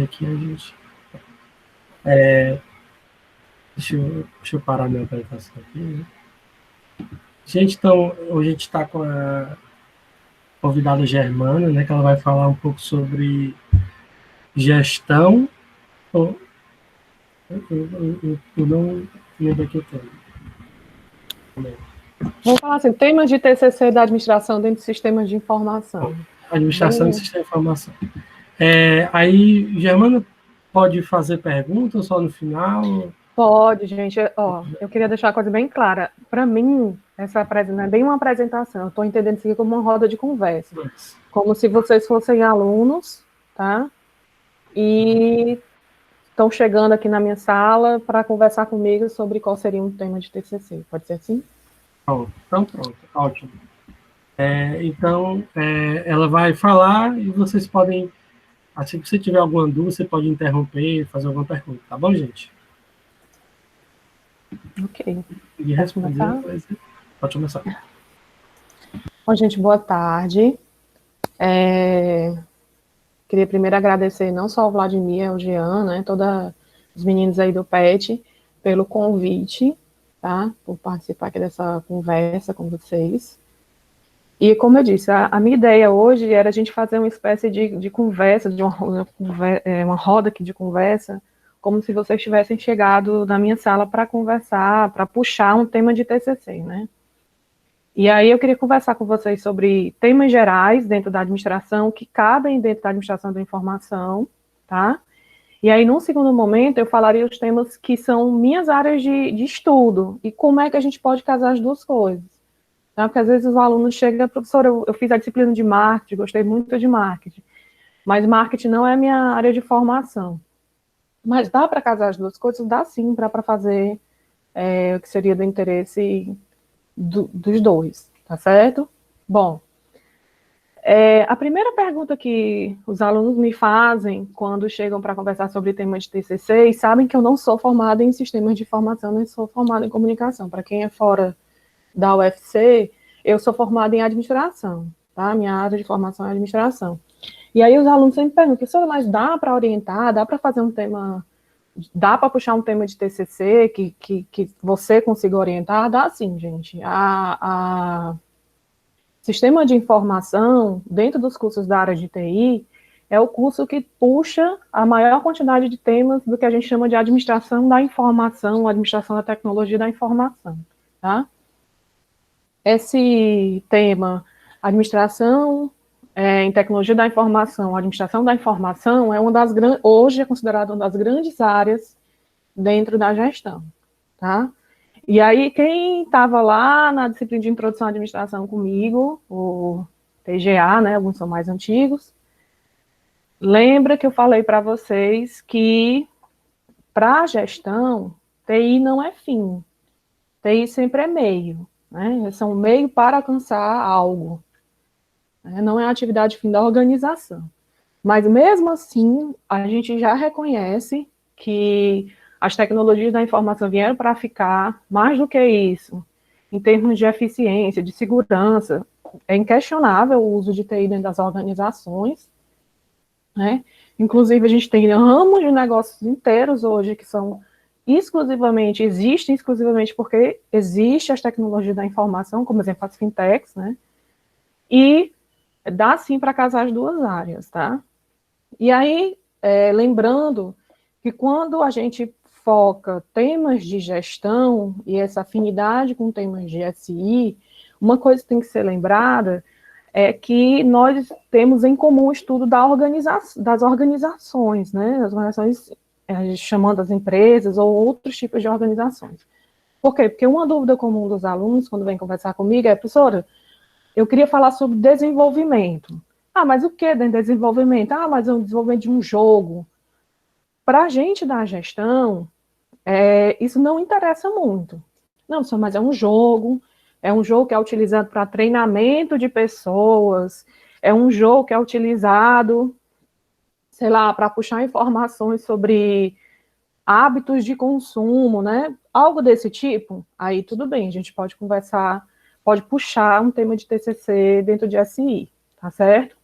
aqui a gente... deixa eu parar minha apresentação aqui, né? Gente, então, hoje a gente está com a convidada Germana, né, que ela vai falar um pouco sobre gestão. Eu não lembro aqui o tema. Vamos falar assim, temas de TCC da administração dentro de sistemas de informação. Administração de sistema de informação. Aí, Germana, pode fazer perguntas só no final? Pode, gente. Eu queria deixar a coisa bem clara. Para mim, essa não é bem uma apresentação. Eu estou entendendo isso aqui como uma roda de conversa. Como se vocês fossem alunos, tá? E estão chegando aqui na minha sala para conversar comigo sobre qual seria um tema de TCC. Pode ser assim? Então, pronto. Ótimo. Então, ela vai falar e vocês podem, assim que você tiver alguma dúvida, você pode interromper e fazer alguma pergunta. Tá bom, gente? Ok. E responder, pode começar. Bom, gente, boa tarde. Queria primeiro agradecer não só ao Vladimir, ao Jean, né, todos os meninos aí do PET, pelo convite, tá, por participar aqui dessa conversa com vocês. E como eu disse, a minha ideia hoje era a gente fazer uma espécie de conversa, uma roda aqui de conversa, como se vocês tivessem chegado na minha sala para conversar, para puxar um tema de TCC, né. E aí eu queria conversar com vocês sobre temas gerais dentro da administração, que cabem dentro da administração da informação, tá? E aí, num segundo momento, eu falaria os temas que são minhas áreas de estudo, e como é que a gente pode casar as duas coisas. Tá? Porque às vezes os alunos chegam, professora, eu fiz a disciplina de marketing, gostei muito de marketing, mas marketing não é a minha área de formação. Mas dá para casar as duas coisas? Dá sim, para fazer o que seria do interesse dos dois, tá certo? Bom, a primeira pergunta que os alunos me fazem quando chegam para conversar sobre temas de TCC, e sabem que eu não sou formada em sistemas de informação, nem sou formada em comunicação. Para quem é fora da UFC, eu sou formada em administração, tá? Minha área de formação é administração. E aí os alunos sempre perguntam, professora, mas dá para orientar, dá para fazer um tema, dá para puxar um tema de TCC que você consiga orientar? Dá sim, gente. Sistema de informação, dentro dos cursos da área de TI, é o curso que puxa a maior quantidade de temas do que a gente chama de administração da informação, administração da tecnologia da informação, tá? Esse tema, administração em tecnologia da informação, administração da informação, hoje é considerado uma das grandes áreas dentro da gestão, tá? E aí, quem estava lá na disciplina de introdução à administração comigo, o TGA, né, alguns são mais antigos, lembra que eu falei para vocês que, para a gestão, TI não é fim, TI sempre é meio, né, são meio para alcançar algo, né, não é a atividade fim da organização. Mas, mesmo assim, a gente já reconhece que as tecnologias da informação vieram para ficar, mais do que isso, em termos de eficiência, de segurança, é inquestionável o uso de TI dentro das organizações, né? Inclusive, a gente tem ramos de negócios inteiros hoje que são existem exclusivamente porque existe as tecnologias da informação, como exemplo as fintechs, né? E dá sim para casar as duas áreas, tá? E aí, lembrando que quando a gente foca temas de gestão e essa afinidade com temas de SI, uma coisa que tem que ser lembrada é que nós temos em comum o estudo das organizações, né? As organizações, chamando as empresas ou outros tipos de organizações. Por quê? Porque uma dúvida comum dos alunos, quando vem conversar comigo, é, professora, eu queria falar sobre desenvolvimento. Ah, mas o que é desenvolvimento? Ah, mas é o desenvolvimento de um jogo. Para a gente da gestão, isso não interessa muito. Não, mas é um jogo que é utilizado para treinamento de pessoas, é um jogo que é utilizado, sei lá, para puxar informações sobre hábitos de consumo, né? Algo desse tipo, aí tudo bem, a gente pode conversar, pode puxar um tema de TCC dentro de SI, tá certo?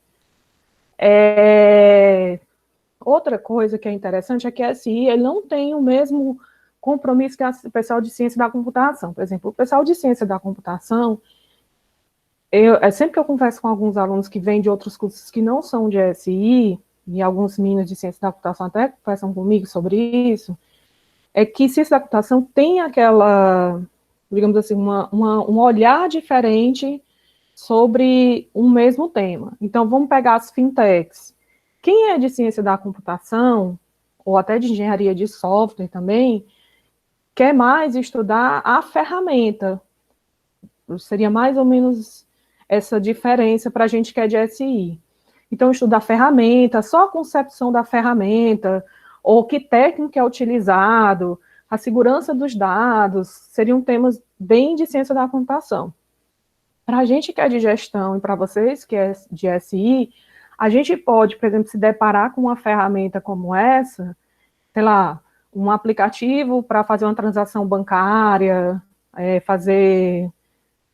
Outra coisa que é interessante é que a SI ele não tem o mesmo compromisso que o pessoal de ciência da computação. Por exemplo, o pessoal de ciência da computação, sempre que eu converso com alguns alunos que vêm de outros cursos que não são de SI, e alguns meninos de ciência da computação até conversam comigo sobre isso, é que ciência da computação tem aquela, digamos assim, um olhar diferente sobre um mesmo tema. Então, vamos pegar as fintechs. Quem é de ciência da computação, ou até de engenharia de software também, quer mais estudar a ferramenta. Seria mais ou menos essa diferença para a gente que é de SI. Então, estudar a ferramenta, só a concepção da ferramenta, ou que técnica é utilizado, a segurança dos dados, seriam temas bem de ciência da computação. Para a gente que é de gestão e para vocês que é de SI, a gente pode, por exemplo, se deparar com uma ferramenta como essa, sei lá, um aplicativo para fazer uma transação bancária, fazer,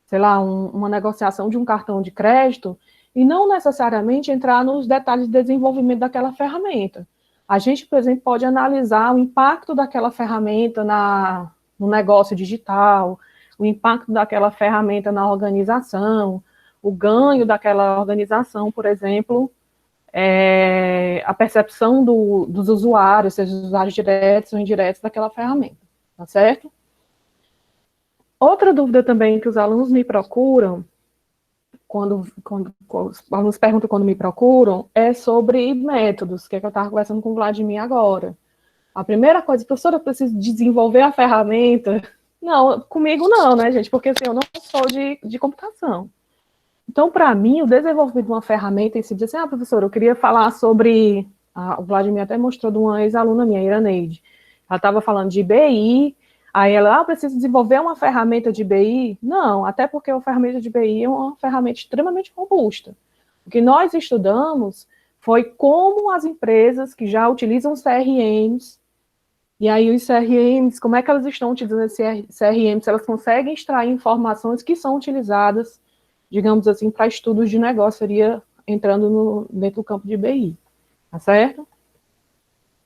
sei lá, uma negociação de um cartão de crédito, e não necessariamente entrar nos detalhes de desenvolvimento daquela ferramenta. A gente, por exemplo, pode analisar o impacto daquela ferramenta no negócio digital, o impacto daquela ferramenta na organização, o ganho daquela organização, por exemplo, a percepção dos usuários, seja os usuários diretos ou indiretos daquela ferramenta, tá certo? Outra dúvida também que os alunos me procuram, quando os alunos perguntam quando me procuram, é sobre métodos, que é que eu estava conversando com o Vladimir agora. A primeira coisa, professora, eu preciso desenvolver a ferramenta. Não, comigo não, né, gente? Porque assim, eu não sou de computação. Então, para mim, o desenvolvimento de uma ferramenta em si, diz assim, professora, eu queria falar sobre... o Vladimir até mostrou de uma ex-aluna minha, Iraneide. Ela estava falando de BI, aí ela, eu preciso desenvolver uma ferramenta de BI? Não, até porque a ferramenta de BI é uma ferramenta extremamente robusta. O que nós estudamos foi como as empresas que já utilizam CRMs, e aí os CRMs, como é que elas estão utilizando esse CRM, se elas conseguem extrair informações que são utilizadas, digamos assim, para estudos de negócio, seria entrando dentro do campo de BI, tá certo?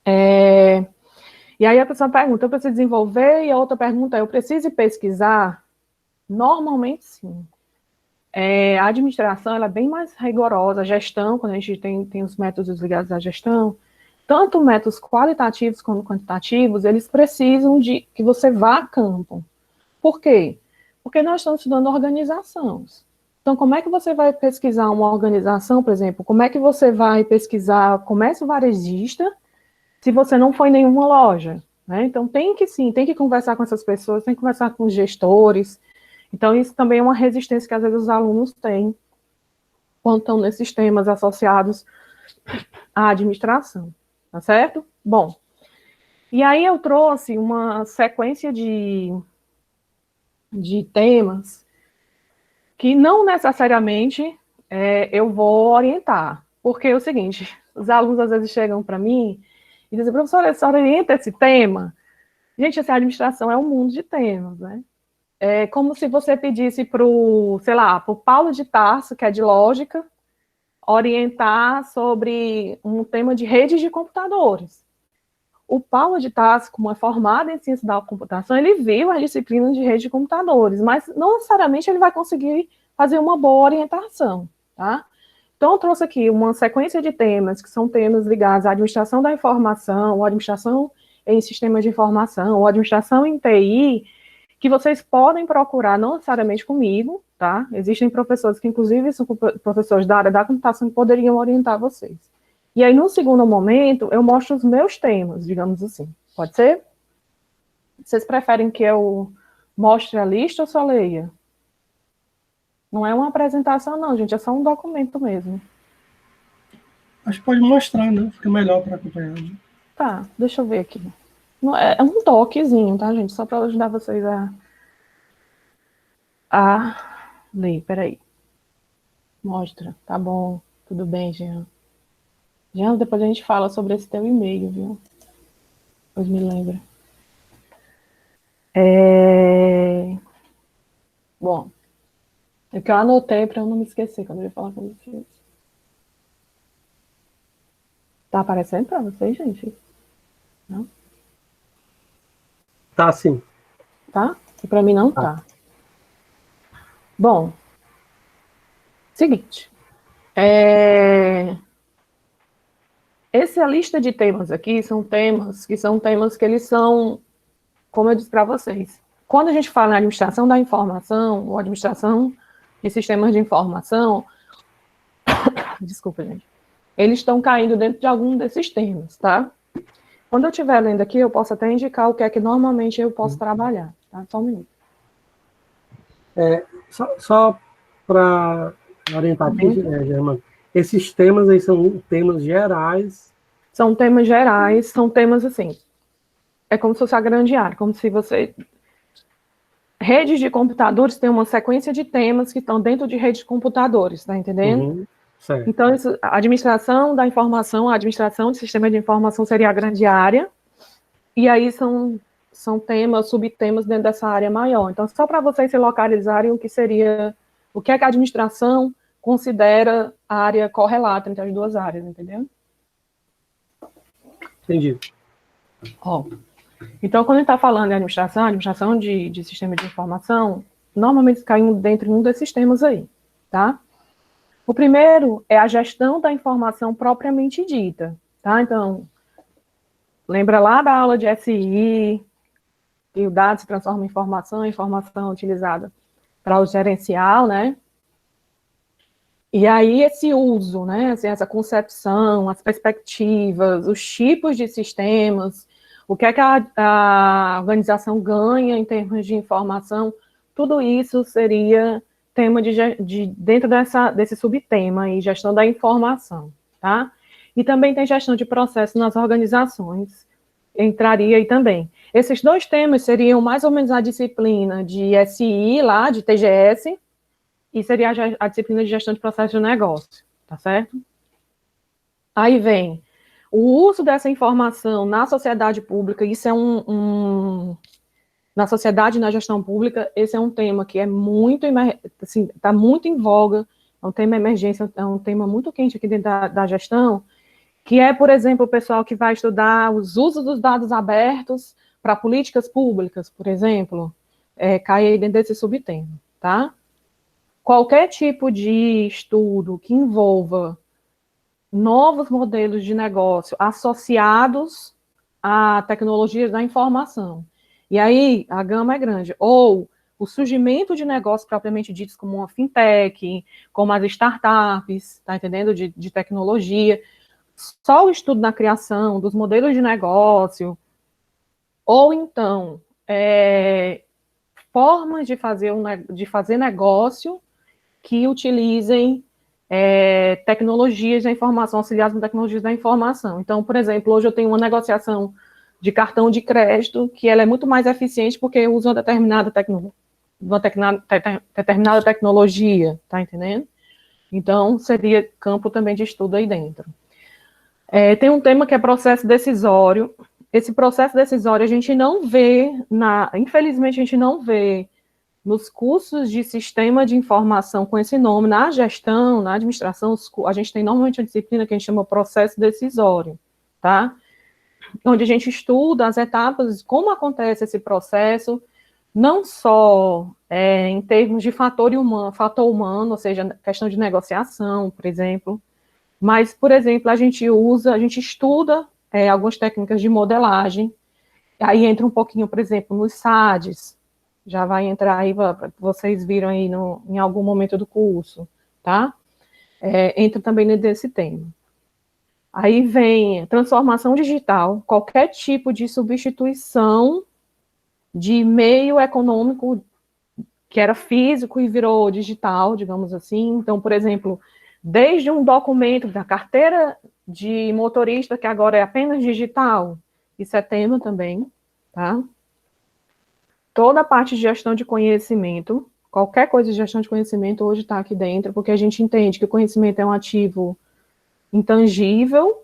E aí a pessoa pergunta, eu preciso desenvolver? E a outra pergunta é, eu preciso pesquisar? Normalmente, sim. A administração ela é bem mais rigorosa, a gestão, quando a gente tem os métodos ligados à gestão, tanto métodos qualitativos como quantitativos, eles precisam de que você vá a campo. Por quê? Porque nós estamos estudando organizações. Então, como é que você vai pesquisar uma organização, por exemplo? Como é que você vai pesquisar comércio varejista se você não foi em nenhuma loja? Né? Então, tem que conversar com essas pessoas, tem que conversar com os gestores. Então, isso também é uma resistência que, às vezes, os alunos têm quando estão nesses temas associados à administração. Tá certo? Bom, e aí eu trouxe uma sequência de temas que não necessariamente eu vou orientar. Porque é o seguinte, os alunos às vezes chegam para mim e dizem, professora, você orienta esse tema? Gente, essa administração é um mundo de temas, né? É como se você pedisse para o, sei lá, para o Paulo de Tarso, que é de lógica, orientar sobre um tema de redes de computadores. O Paulo de Tarso, como é formado em ciência da computação, ele viu as disciplinas de rede de computadores, mas não necessariamente ele vai conseguir fazer uma boa orientação, tá? Então, eu trouxe aqui uma sequência de temas, que são temas ligados à administração da informação, ou administração em sistemas de informação, ou administração em TI, que vocês podem procurar, não necessariamente comigo, tá? Existem professores que, inclusive, são professores da área da computação que poderiam orientar vocês. E aí, no segundo momento, eu mostro os meus temas, digamos assim. Pode ser? Vocês preferem que eu mostre a lista ou só leia? Não é uma apresentação, não, gente. É só um documento mesmo. Acho que pode mostrar, né? Fica melhor para acompanhar. Né? Tá, deixa eu ver aqui. É um doczinho, tá, gente? Só para ajudar vocês a ler. Peraí. Mostra. Tá bom. Tudo bem, Jean. Jean, depois a gente fala sobre esse teu e-mail, viu? Depois me lembra. Bom, é que eu anotei para eu não me esquecer quando eu ia falar com vocês. Tá aparecendo para vocês, gente? Não? Tá, sim. Tá? E para mim não tá. Bom, seguinte. Essa lista de temas aqui são temas que eles são, como eu disse para vocês, quando a gente fala em administração da informação ou administração de sistemas de informação, desculpa, gente, eles estão caindo dentro de algum desses temas, tá? Quando eu estiver lendo aqui, eu posso até indicar o que é que normalmente eu posso trabalhar, tá? Só um minuto. Só para orientar aqui, Germano, esses temas aí são temas gerais. São temas gerais, são temas assim, é como se fosse a grande área, como se você... Redes de computadores têm uma sequência de temas que estão dentro de redes de computadores, tá entendendo? Certo. Então, a administração da informação, a administração de sistema de informação seria a grande área, e aí são temas, subtemas dentro dessa área maior. Então, só para vocês se localizarem o que é que a administração considera a área correlata entre as duas áreas, entendeu? Entendi. Então, quando a gente está falando de administração de sistema de informação, normalmente cai dentro de um desses temas aí, tá? O primeiro é a gestão da informação propriamente dita, tá? Então, lembra lá da aula de SI, que o dado se transforma em informação, a informação utilizada para o gerencial, né? E aí esse uso, né? Assim, essa concepção, as perspectivas, os tipos de sistemas, o que é que a organização ganha em termos de informação, tudo isso seria tema dentro desse subtema aí, gestão da informação, tá? E também tem gestão de processos nas organizações, entraria aí também. Esses dois temas seriam mais ou menos a disciplina de SI lá, de TGS, e seria a disciplina de gestão de processos de negócio, tá certo? Aí vem o uso dessa informação na sociedade pública, isso é na sociedade e na gestão pública, esse é um tema que é muito, assim, está muito em voga, é um tema emergência, é um tema muito quente aqui dentro da gestão, que é, por exemplo, o pessoal que vai estudar os usos dos dados abertos para políticas públicas, por exemplo, cai aí dentro desse subtema, tá? Qualquer tipo de estudo que envolva novos modelos de negócio associados a tecnologias da informação. E aí, a gama é grande. Ou o surgimento de negócios propriamente ditos como uma fintech, como as startups, tá entendendo? De tecnologia. Só o estudo na criação dos modelos de negócio. Ou então, formas de fazer negócio que utilizem tecnologias da informação, auxiliadas com tecnologias da informação. Então, por exemplo, hoje eu tenho uma negociação de cartão de crédito, que ela é muito mais eficiente porque usa uma determinada tecnologia, tá entendendo? Então, seria campo também de estudo aí dentro. Tem um tema que é processo decisório. Esse processo decisório a gente não vê, infelizmente a gente não vê nos cursos de sistema de informação com esse nome, na gestão, na administração, a gente tem normalmente a disciplina que a gente chama processo decisório, tá? Onde a gente estuda as etapas, como acontece esse processo, não só em termos de fator humano, ou seja, questão de negociação, por exemplo, mas, por exemplo, a gente estuda algumas técnicas de modelagem, aí entra um pouquinho, por exemplo, nos SADs, já vai entrar aí, vocês viram aí em algum momento do curso, tá? Entra também nesse tema. Aí vem transformação digital, qualquer tipo de substituição de meio econômico que era físico e virou digital, digamos assim. Então, por exemplo, desde um documento da carteira de motorista, que agora é apenas digital, isso é tema também, tá? Toda a parte de gestão de conhecimento, qualquer coisa de gestão de conhecimento hoje está aqui dentro, porque a gente entende que o conhecimento é um ativo intangível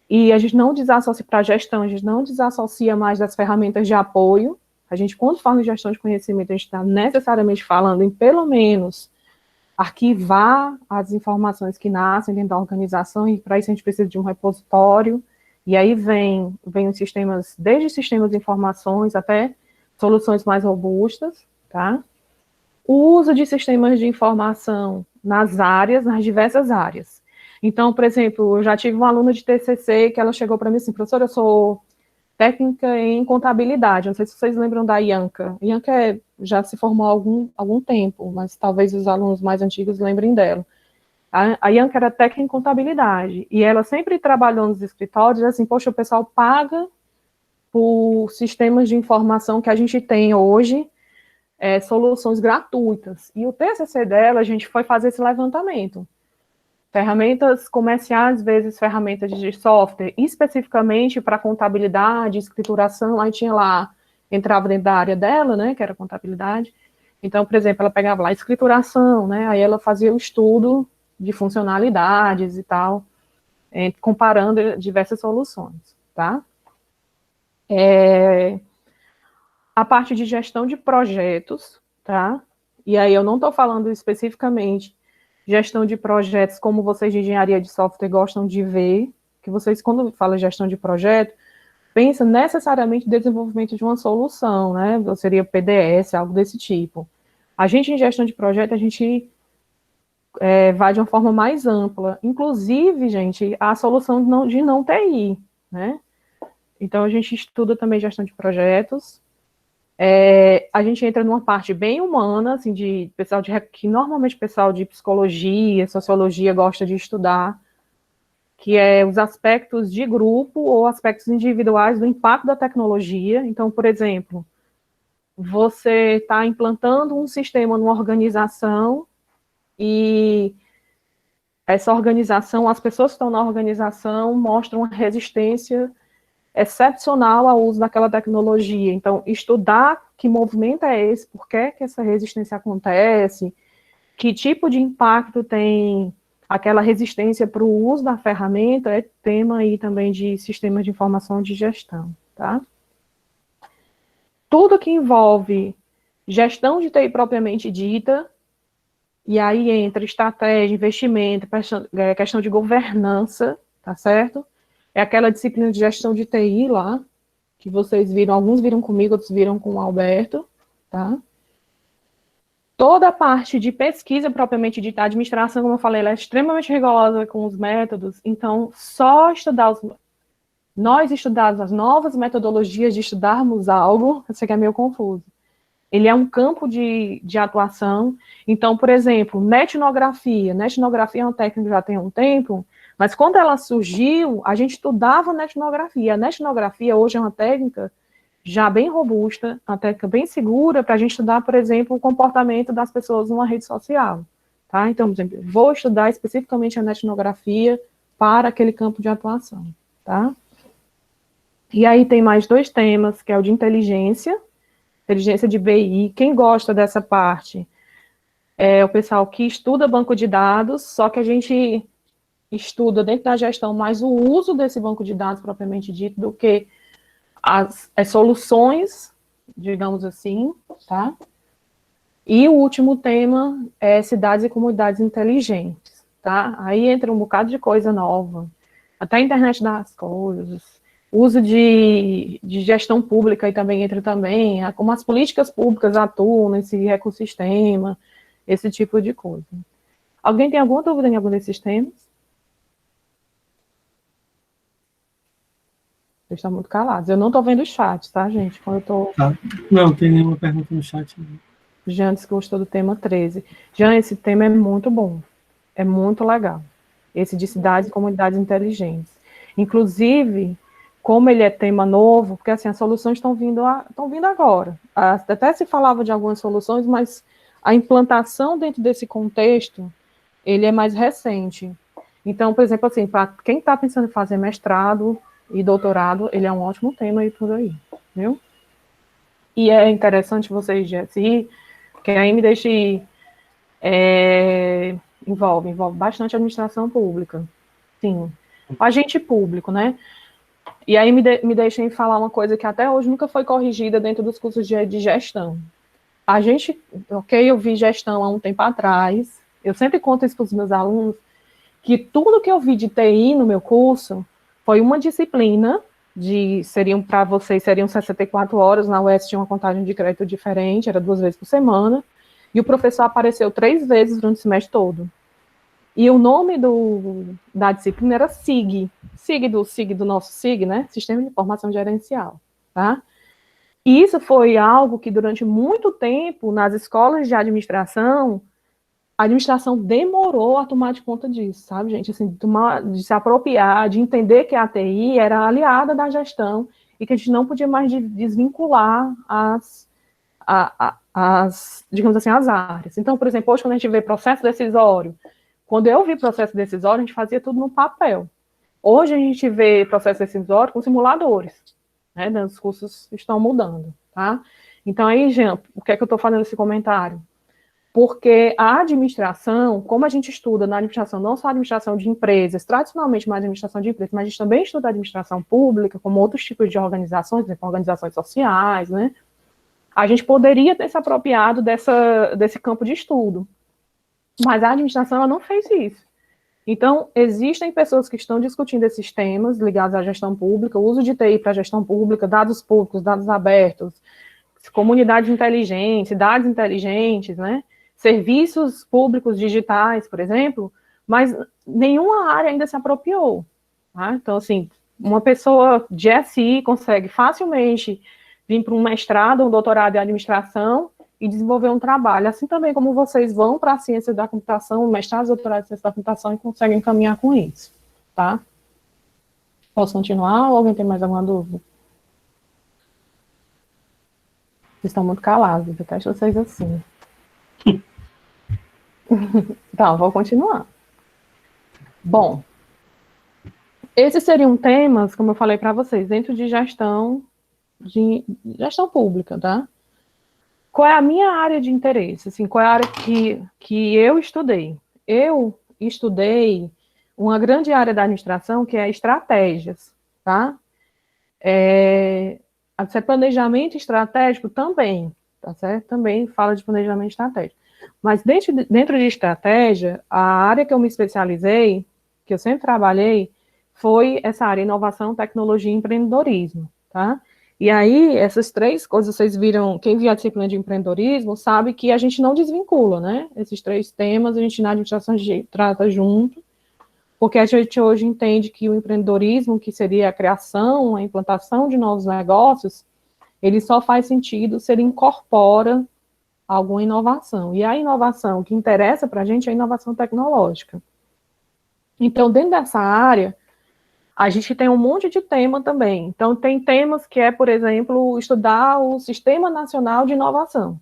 e a gente não desassocia para a gestão, a gente não desassocia mais das ferramentas de apoio. A gente, quando fala em gestão de conhecimento, a gente está necessariamente falando em pelo menos arquivar as informações que nascem dentro da organização, e para isso a gente precisa de um repositório, e aí vem os sistemas, desde sistemas de informações até soluções mais robustas, tá? O uso de sistemas de informação nas áreas, nas diversas áreas. Então, por exemplo, eu já tive uma aluna de TCC que ela chegou para mim assim, professora, eu sou técnica em contabilidade, não sei se vocês lembram da Ianca. Ianca já se formou há algum tempo, mas talvez os alunos mais antigos lembrem dela. A Ianca era técnica em contabilidade, e ela sempre trabalhou nos escritórios, assim, poxa, o pessoal paga por sistemas de informação que a gente tem hoje, soluções gratuitas. E o TCC dela, a gente foi fazer esse levantamento. Ferramentas comerciais, vezes ferramentas de software, especificamente para contabilidade, escrituração, aí tinha lá, entrava dentro da área dela, né, que era contabilidade. Então, por exemplo, ela pegava lá escrituração, né, aí ela fazia o estudo de funcionalidades e tal, comparando diversas soluções, tá? A parte de gestão de projetos, tá? E aí eu não estou falando especificamente gestão de projetos como vocês de engenharia de software gostam de ver, que vocês, quando falam gestão de projeto, pensam necessariamente em desenvolvimento de uma solução, né? Seria PDS, algo desse tipo. A gente, em gestão de projeto, a gente vai de uma forma mais ampla. Inclusive, gente, a solução de não TI, né? Então, a gente estuda também gestão de projetos. A gente entra numa parte bem humana, assim, de pessoal que normalmente o pessoal de psicologia, sociologia gosta de estudar, que é os aspectos de grupo ou aspectos individuais do impacto da tecnologia. Então, por exemplo, você está implantando um sistema numa organização e essa organização, as pessoas que estão na organização mostram uma resistência excepcional ao uso daquela tecnologia. Então, estudar que movimento é esse, por que essa resistência acontece, que tipo de impacto tem aquela resistência para o uso da ferramenta, é tema aí também de sistemas de informação de gestão, tá? Tudo que envolve gestão de TI propriamente dita, e aí entra estratégia, investimento, questão de governança, tá certo? É aquela disciplina de gestão de TI lá, que vocês viram, alguns viram comigo, outros viram com o Alberto, tá? Toda a parte de pesquisa propriamente dita, a administração, como eu falei, ela é extremamente rigorosa com os métodos, então só nós estudarmos as novas metodologias de estudarmos algo, eu sei que é meio confuso. Ele é um campo de atuação. Então, por exemplo, netnografia. Netnografia é uma técnica que já tem um tempo, mas quando ela surgiu, a gente estudava netnografia. A netnografia hoje é uma técnica já bem robusta, uma técnica bem segura para a gente estudar, por exemplo, o comportamento das pessoas numa rede social. Tá? Então, por exemplo, vou estudar especificamente a netnografia para aquele campo de atuação. Tá? E aí tem mais 2 temas, que é o de inteligência de BI. Quem gosta dessa parte é o pessoal que estuda banco de dados, só que a gente estuda dentro da gestão mais o uso desse banco de dados propriamente dito do que as soluções, digamos assim, tá? E o último tema é cidades e comunidades inteligentes, tá? Aí entra um bocado de coisa nova, até a internet das coisas, uso de gestão pública aí também entra também, como as políticas públicas atuam nesse ecossistema, esse tipo de coisa. Alguém tem alguma dúvida em algum desses temas? Vocês estão muito calados. Eu não estou vendo o chat, tá, gente? Quando eu tô... Tá. Não, tem nenhuma pergunta no chat. Jean disse que gostou do tema 13. Jean, esse tema é muito bom. É muito legal. Esse de cidades e comunidades inteligentes. Inclusive, como ele é tema novo, porque assim, as soluções estão vindo agora. Até se falava de algumas soluções, mas a implantação dentro desse contexto, ele é mais recente. Então, por exemplo, assim, para quem está pensando em fazer mestrado e doutorado, ele é um ótimo tema aí por aí, viu? E é interessante vocês, Jessi, que aí me deixe... envolve bastante a administração pública. Sim. Agente público, né? E aí me deixem falar uma coisa que até hoje nunca foi corrigida dentro dos cursos de gestão. A gente, ok, eu vi gestão há um tempo atrás, Eu sempre conto isso para os meus alunos, que tudo que eu vi de TI no meu curso foi uma disciplina, para vocês, seriam 64 horas, na UES tinha uma contagem de crédito diferente, era 2 vezes por semana, e o professor apareceu 3 vezes durante o semestre todo. E o nome da disciplina era SIG, SIG do nosso SIG, né? Sistema de Informação Gerencial, tá? E isso foi algo que durante muito tempo, nas escolas de administração, a administração demorou a tomar de conta disso, sabe, gente? Assim, de se apropriar, de entender que a TI era aliada da gestão e que a gente não podia mais desvincular digamos assim, as áreas. Então, por exemplo, hoje quando a gente vê processo decisório, quando eu vi processo decisório, a gente fazia tudo no papel. Hoje a gente vê processo decisório com simuladores, né? Os cursos estão mudando, tá? Então aí, Jean, por que é que eu estou fazendo esse comentário? Porque a administração, como a gente estuda na administração, não só a administração de empresas, tradicionalmente mais administração de empresas, mas a gente também estuda a administração pública, como outros tipos de organizações, né, organizações sociais, né? A gente poderia ter se apropriado desse campo de estudo. Mas a administração ela não fez isso. Então, existem pessoas que estão discutindo esses temas ligados à gestão pública, o uso de TI para gestão pública, dados públicos, dados abertos, comunidades inteligentes, cidades inteligentes, né? Serviços públicos digitais, por exemplo, mas nenhuma área ainda se apropriou. Tá? Então, assim, uma pessoa de SI consegue facilmente vir para um mestrado, um doutorado em administração e desenvolver um trabalho. Assim também como vocês vão para a ciência da computação, mestrado, doutorado em ciência da computação e conseguem caminhar com isso, tá? Posso continuar ou alguém tem mais alguma dúvida? Vocês estão muito calados, eu acho vocês assim. Então, vou continuar. Bom, esses seriam temas, como eu falei para vocês, dentro de gestão pública, tá? Qual é a minha área de interesse? Assim, qual é a área que eu estudei? Eu estudei uma grande área da administração, que é estratégias, tá? Planejamento estratégico também, tá certo? Também fala de planejamento estratégico. Mas dentro de estratégia, a área que eu me especializei, que eu sempre trabalhei, foi essa área, inovação, tecnologia e empreendedorismo, tá? E aí, essas 3 coisas, vocês viram, quem viu a disciplina de empreendedorismo, sabe que a gente não desvincula, né? Esses 3 temas, a gente na administração trata junto, porque a gente hoje entende que o empreendedorismo, que seria a criação, a implantação de novos negócios, ele só faz sentido se ele incorpora alguma inovação. E a inovação que interessa para a gente é a inovação tecnológica. Então, dentro dessa área, a gente tem um monte de tema também. Então, tem temas que é, por exemplo, estudar o Sistema Nacional de Inovação.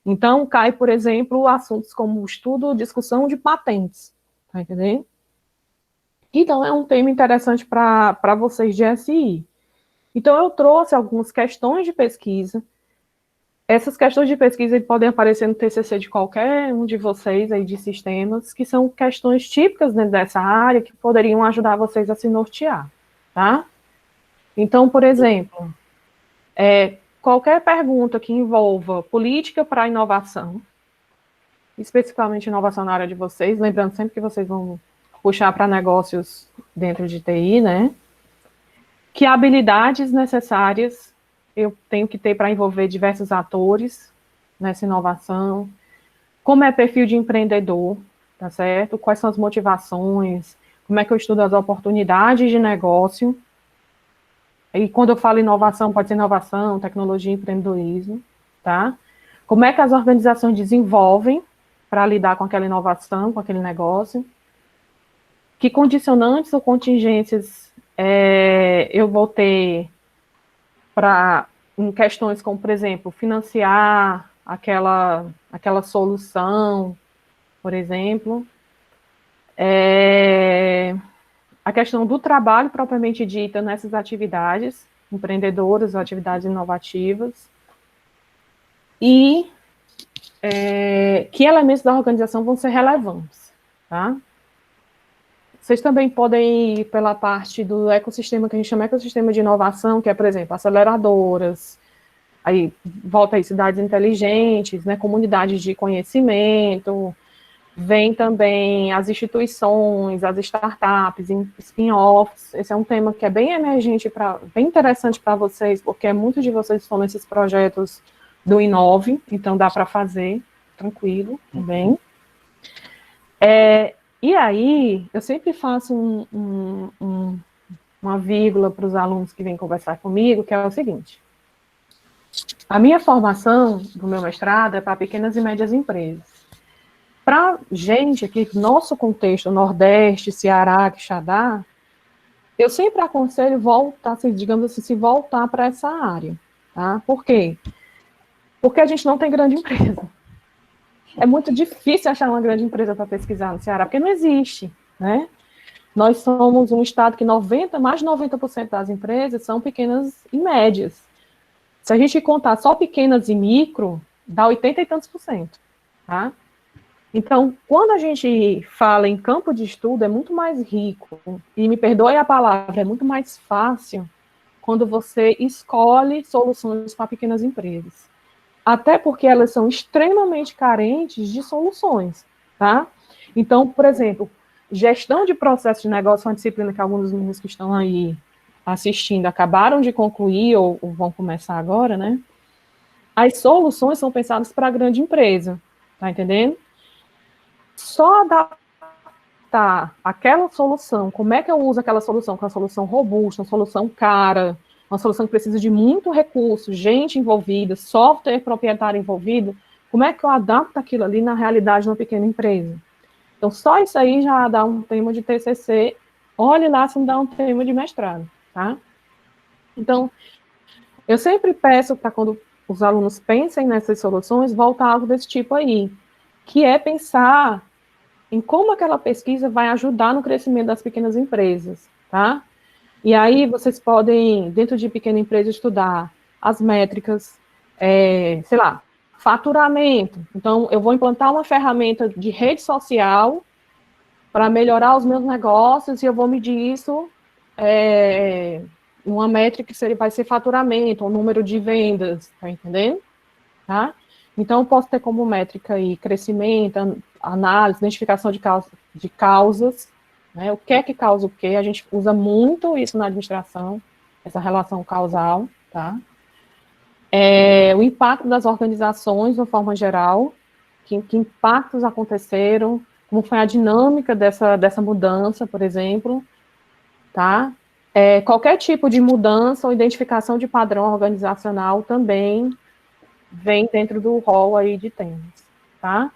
Então, cai, por exemplo, assuntos como estudo, discussão de patentes. Tá entendendo? Então, é um tema interessante para vocês de SI. Então, eu trouxe algumas questões de pesquisa. Essas questões de pesquisa podem aparecer no TCC de qualquer um de vocês aí de sistemas, que são questões típicas dentro dessa área que poderiam ajudar vocês a se nortear, tá? Então, por exemplo, qualquer pergunta que envolva política para inovação, especificamente inovação na área de vocês, lembrando sempre que vocês vão puxar para negócios dentro de TI, né? Que habilidades necessárias eu tenho que ter para envolver diversos atores nessa inovação, como é perfil de empreendedor, tá certo? Quais são as motivações, como é que eu estudo as oportunidades de negócio, e quando eu falo inovação, pode ser inovação, tecnologia, empreendedorismo, tá? Como é que as organizações desenvolvem para lidar com aquela inovação, com aquele negócio, que condicionantes ou contingências eu vou ter em questões como, por exemplo, financiar aquela solução, por exemplo. A questão do trabalho propriamente dita nessas atividades empreendedoras, atividades inovativas. E que elementos da organização vão ser relevantes, tá? Vocês também podem ir pela parte do ecossistema, que a gente chama de ecossistema de inovação, que é, por exemplo, aceleradoras, aí volta aí cidades inteligentes, né, comunidades de conhecimento, Vem também as instituições, as startups, spin-offs. Esse é um tema que é bem emergente, bem interessante para vocês, porque muitos de vocês estão nesses projetos do Inove, então dá para fazer tranquilo também. E aí, eu sempre faço uma vírgula para os alunos que vêm conversar comigo, que é o seguinte: a minha formação do meu mestrado é para pequenas e médias empresas. Para gente aqui, nosso contexto, Nordeste, Ceará, Quixadá, eu sempre aconselho voltar, digamos assim, se voltar para essa área, tá? Por quê? Porque a gente não tem grande empresa. É muito difícil achar uma grande empresa para pesquisar no Ceará, porque não existe, né? Nós somos um estado que mais de 90% das empresas são pequenas e médias. Se a gente contar só pequenas e micro, dá 80 e tantos por cento, tá? Então, quando a gente fala em campo de estudo, é muito mais rico, e me perdoe a palavra, é muito mais fácil quando você escolhe soluções para pequenas empresas. Até porque elas são extremamente carentes de soluções, tá? Então, por exemplo, gestão de processo de negócio é uma disciplina que alguns dos meninos que estão aí assistindo acabaram de concluir ou vão começar agora, né? As soluções são pensadas para a grande empresa, tá entendendo? Só adaptar aquela solução, como é que eu uso aquela solução? Que é uma solução robusta, uma solução cara, uma solução que precisa de muito recurso, gente envolvida, software proprietário envolvido, como é que eu adapto aquilo ali na realidade de uma pequena empresa? Então, só isso aí já dá um tema de TCC, olhe lá se não dá um tema de mestrado, tá? Então, eu sempre peço para quando os alunos pensem nessas soluções, voltar algo desse tipo aí, que é pensar em como aquela pesquisa vai ajudar no crescimento das pequenas empresas, tá? E aí vocês podem, dentro de pequena empresa, estudar as métricas, sei lá, faturamento. Então, eu vou implantar uma ferramenta de rede social para melhorar os meus negócios e eu vou medir isso, uma métrica que vai ser faturamento, o número de vendas, tá entendendo? Tá? Então, eu posso ter como métrica aí crescimento, análise, identificação de causas, né? O que é que causa o quê? A gente usa muito isso na administração, essa relação causal, tá? O impacto das organizações, de uma forma geral, que impactos aconteceram, como foi a dinâmica dessa mudança, por exemplo, tá? Qualquer tipo de mudança ou identificação de padrão organizacional também vem dentro do rol aí de temas, tá?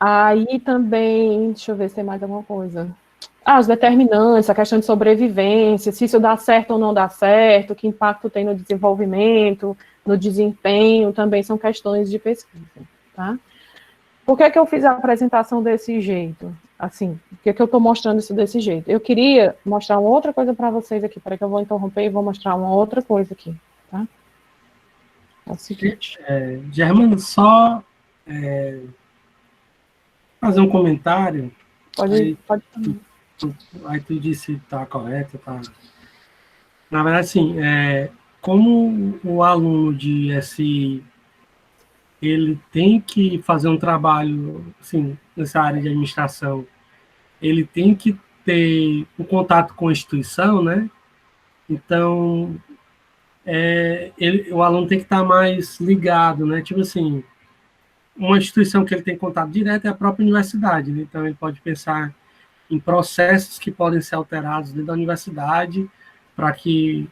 Aí também, deixa eu ver se tem mais alguma coisa. Os determinantes, a questão de sobrevivência, se isso dá certo ou não dá certo, que impacto tem no desenvolvimento, no desempenho, também são questões de pesquisa, tá? Por que eu fiz a apresentação desse jeito? Assim, por que eu estou mostrando isso desse jeito? Eu queria mostrar uma outra coisa para vocês aqui, para que eu vou interromper e vou mostrar uma outra coisa aqui, tá? É o seguinte. Germano, só fazer um comentário. Pode. Aí tu disse tá correto, tá. Na verdade, sim, como o aluno de SI ele tem que fazer um trabalho, assim, nessa área de administração, ele tem que ter o contato com a instituição, né? Então, o aluno tem que estar mais ligado, né? Tipo assim, uma instituição que ele tem contato direto é a própria universidade, né? Então ele pode pensar em processos que podem ser alterados dentro da universidade para que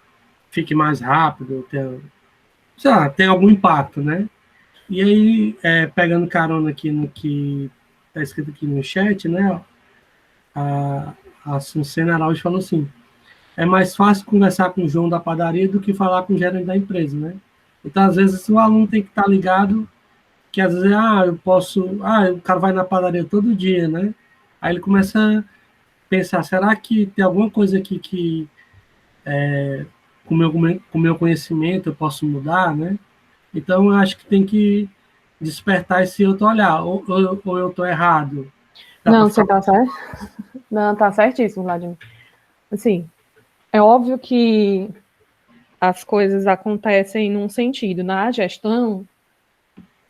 fique mais rápido, tenha algum impacto, né? E aí, pegando carona aqui no que está escrito aqui no chat, né? A Suncena Araújo falou assim: é mais fácil conversar com o João da padaria do que falar com o gerente da empresa, né? Então, às vezes, o aluno tem que estar ligado, que às vezes, o cara vai na padaria todo dia, né? Aí ele começa a pensar, será que tem alguma coisa aqui que, com o meu conhecimento, eu posso mudar, né? Então, eu acho que tem que despertar esse outro olhar, ou eu estou errado. Não, você tá certo? Não, tá certíssimo, Vladimir. Assim, é óbvio que as coisas acontecem num sentido. Na gestão,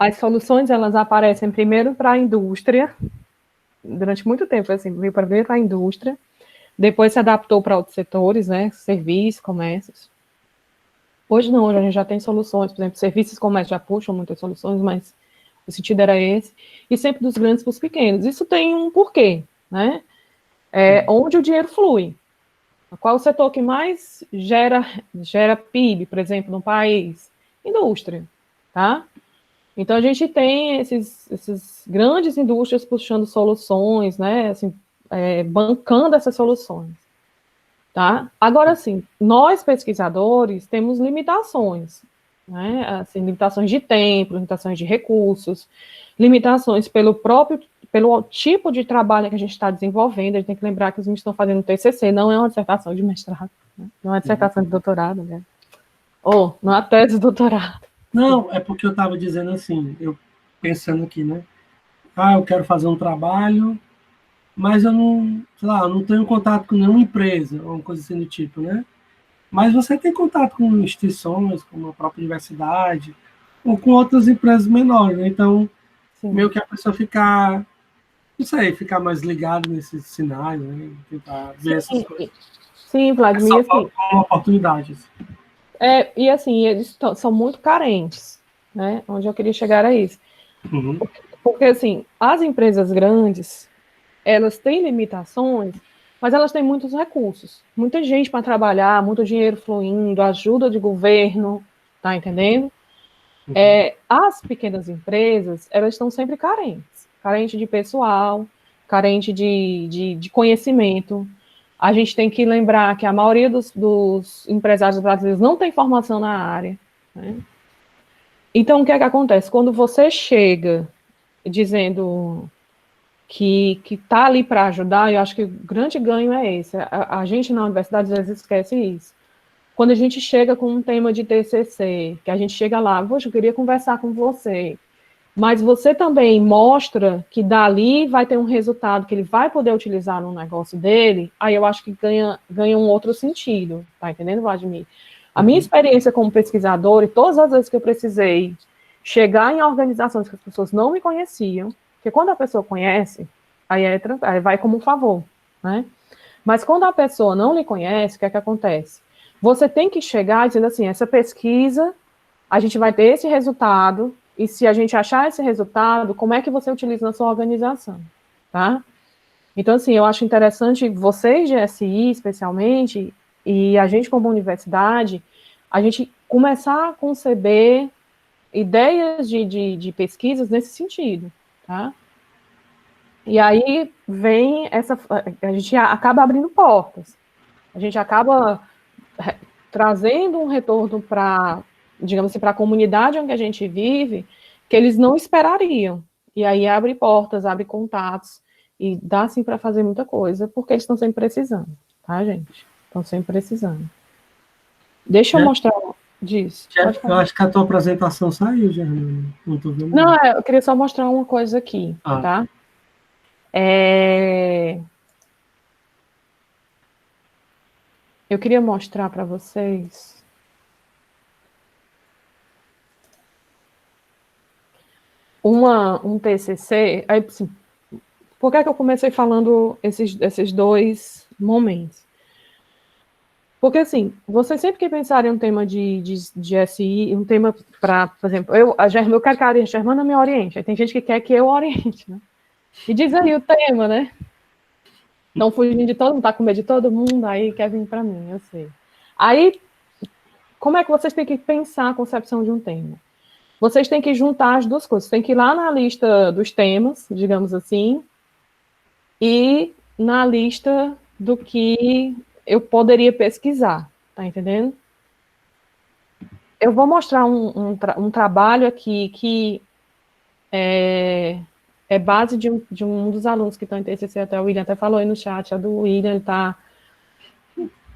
as soluções, elas aparecem primeiro para a indústria, durante muito tempo, assim, veio primeiro para a indústria, depois se adaptou para outros setores, né, serviços, comércios. Hoje não, hoje a gente já tem soluções, por exemplo, serviços e comércio já puxam muitas soluções, mas o sentido era esse, e sempre dos grandes para os pequenos. Isso tem um porquê, né? Onde o dinheiro flui. Qual o setor que mais gera PIB, por exemplo, no país? Indústria, tá? Então, a gente tem esses grandes indústrias puxando soluções, né, assim, bancando essas soluções, tá? Agora, assim, nós, pesquisadores, temos limitações, né, assim, limitações de tempo, limitações de recursos, limitações pelo tipo de trabalho que a gente está desenvolvendo. A gente tem que lembrar que os meninos estão fazendo TCC, não é uma dissertação de mestrado, né? Não é dissertação de doutorado, né? Ou não é tese de doutorado. Não, é porque eu estava dizendo assim, eu pensando aqui, né? Eu quero fazer um trabalho, mas eu não, sei lá, eu não tenho contato com nenhuma empresa, ou uma coisa assim do tipo, né? Mas você tem contato com instituições, como a própria universidade, ou com outras empresas menores, né? Então, Sim. meio que a pessoa ficar, não sei, ficar mais ligada nesses sinais, né? Tentar ver essas coisas. Sim, Vladimir, É só assim, uma oportunidade. e assim, eles são muito carentes, né? Onde eu queria chegar a isso. Uhum. Porque, assim, as empresas grandes, elas têm limitações, mas elas têm muitos recursos, muita gente para trabalhar, muito dinheiro fluindo, ajuda de governo, tá entendendo? As pequenas empresas, elas estão sempre carentes de pessoal, carente de conhecimento. A gente tem que lembrar que a maioria dos empresários brasileiros não tem formação na área, né? Então, o que é que acontece? Quando você chega dizendo que está ali para ajudar, eu acho que o grande ganho é esse. A gente na universidade às vezes esquece isso. Quando a gente chega com um tema de TCC, que a gente chega lá, poxa, eu queria conversar com você, mas você também mostra que dali vai ter um resultado que ele vai poder utilizar no negócio dele, aí eu acho que ganha um outro sentido, tá entendendo, Vladimir? A minha experiência como pesquisador, e todas as vezes que eu precisei chegar em organizações que as pessoas não me conheciam, porque quando a pessoa conhece, aí vai como um favor, né? Mas quando a pessoa não lhe conhece, o que é que acontece? Você tem que chegar dizendo assim, essa pesquisa, a gente vai ter esse resultado, e se a gente achar esse resultado, como é que você utiliza na sua organização, tá? Então, assim, eu acho interessante vocês de SI, especialmente, e a gente como universidade, a gente começar a conceber ideias de pesquisas nesse sentido, tá? E aí vem a gente acaba abrindo portas, a gente acaba trazendo um retorno para, digamos assim, para a comunidade onde a gente vive, que eles não esperariam. E aí abre portas, abre contatos, e dá, sim, para fazer muita coisa, porque eles estão sempre precisando, tá, gente? Estão sempre precisando. Deixa eu mostrar disso. Eu acho que a tua apresentação saiu, já. Não estou vendo. Não, eu queria só mostrar uma coisa aqui, tá? Eu queria mostrar para vocês um TCC. Aí, assim, por que eu comecei falando esses dois momentos? Porque, assim, vocês sempre que pensarem em um tema de SI, um tema para, por exemplo, eu quero que a Germana me oriente. Aí tem gente que quer que eu oriente, né? E diz aí o tema, né? Não fugindo de todo mundo, tá com medo de todo mundo, aí quer vir para mim, eu sei. Aí, como é que vocês têm que pensar a concepção de um tema? Vocês têm que juntar as duas coisas. Tem que ir lá na lista dos temas, digamos assim, e na lista do que eu poderia pesquisar, tá entendendo? Eu vou mostrar um trabalho aqui que é base de um dos alunos que estão em TCC, até o William até falou aí no chat, a do William, ele está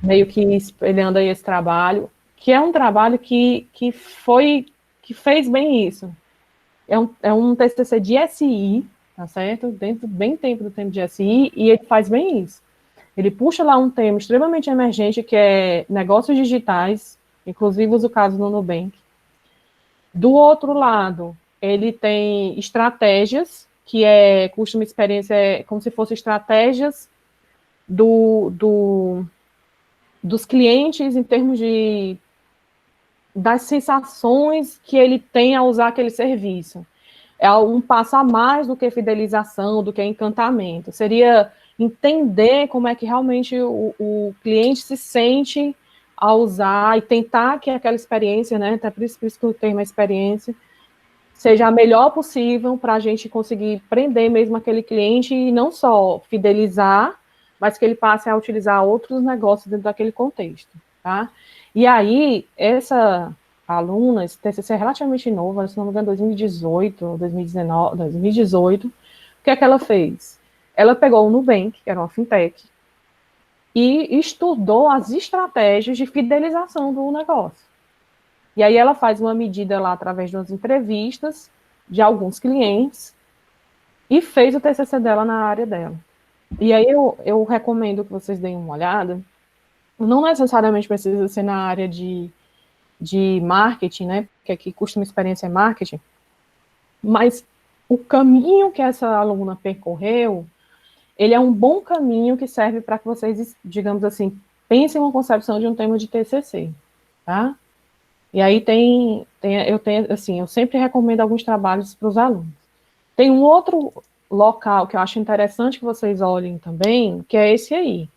meio que espelhando aí esse trabalho, que é um trabalho que fez bem isso. É um TCC de SI, tá certo? Bem dentro do tema de SI, e ele faz bem isso. Ele puxa lá um tema extremamente emergente, que é negócios digitais, inclusive usa o caso no Nubank. Do outro lado, ele tem estratégias, que é Customer Experience, é como se fossem estratégias dos clientes em termos das sensações que ele tem ao usar aquele serviço. É um passo a mais do que fidelização, do que encantamento. Seria entender como é que realmente o cliente se sente ao usar e tentar que aquela experiência, né, até por isso que eu tenho uma experiência, seja a melhor possível para a gente conseguir prender mesmo aquele cliente e não só fidelizar, mas que ele passe a utilizar outros negócios dentro daquele contexto, tá? E aí, essa aluna, esse TCC é relativamente novo, se não me engano, 2018, 2019, 2018, o que é que ela fez? Ela pegou o Nubank, que era uma fintech, e estudou as estratégias de fidelização do negócio. E aí ela faz uma medida lá através de umas entrevistas de alguns clientes e fez o TCC dela na área dela. E aí eu recomendo que vocês deem uma olhada. Não necessariamente precisa ser na área de marketing, né? Porque aqui Customer Experience é marketing. Mas o caminho que essa aluna percorreu, ele é um bom caminho que serve para que vocês, digamos assim, pensem uma concepção de um tema de TCC, tá? E aí eu sempre recomendo alguns trabalhos para os alunos. Tem um outro local que eu acho interessante que vocês olhem também, que é esse aí.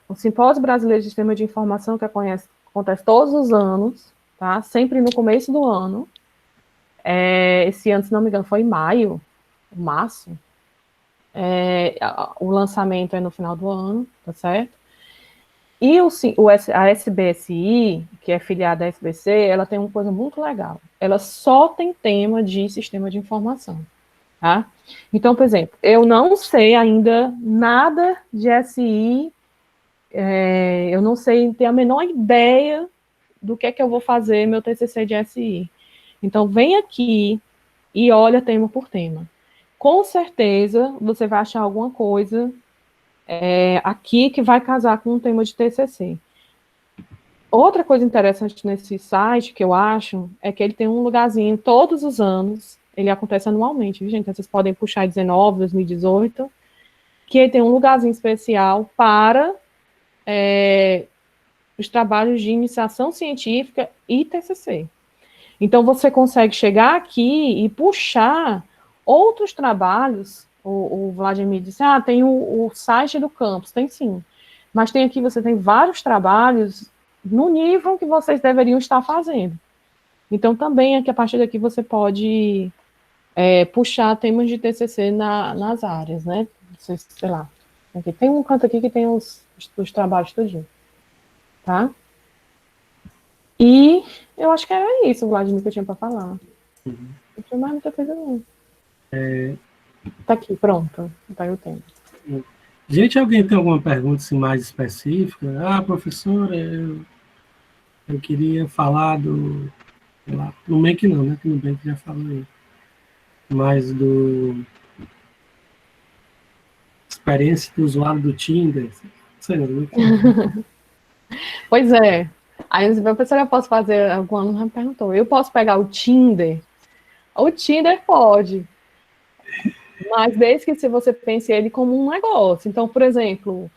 O Simpósio Brasileiro de Sistema de Informação, que acontece todos os anos, tá? Sempre no começo do ano. Esse ano, se não me engano, foi em maio, março. O lançamento é no final do ano, tá certo? E a SBSI, que é filiada à SBC, ela tem uma coisa muito legal. Ela só tem tema de sistema de informação, tá? Então, por exemplo, eu não sei ainda nada de SI, eu não sei, tenho a menor ideia do que é que eu vou fazer meu TCC de SI. Então, vem aqui e olha tema por tema. Com certeza, você vai achar alguma coisa aqui que vai casar com o tema de TCC. Outra coisa interessante nesse site, que eu acho, é que ele tem um lugarzinho todos os anos, ele acontece anualmente, viu, gente? Então, vocês podem puxar 19, 2018, que ele tem um lugarzinho especial para os trabalhos de iniciação científica e TCC. Então, você consegue chegar aqui e puxar outros trabalhos. O Vladimir disse, tem o site do campus, tem sim. Mas tem aqui, você tem vários trabalhos no nível que vocês deveriam estar fazendo. Então, também, aqui, a partir daqui, você pode puxar temas de TCC nas áreas, né? Sei lá. Aqui, tem um canto aqui que tem os trabalhos tudinho. Tá? E eu acho que era isso, Vladimir, que eu tinha para falar. Não tinha mais muita coisa, não. Tá aqui, pronto. Tá aí o tempo. Gente, alguém tem alguma pergunta assim, mais específica? Professora, eu queria falar do... Sei lá, no Nubank não, né? Que no Nubank já falei. Mas do... Experiência do usuário do Tinder. Não sei não. Pois é. Aí a professora, eu posso fazer... Algum aluno já me perguntou. Eu posso pegar o Tinder? O Tinder pode. Mas desde que se você pense ele como um negócio. Então, por exemplo,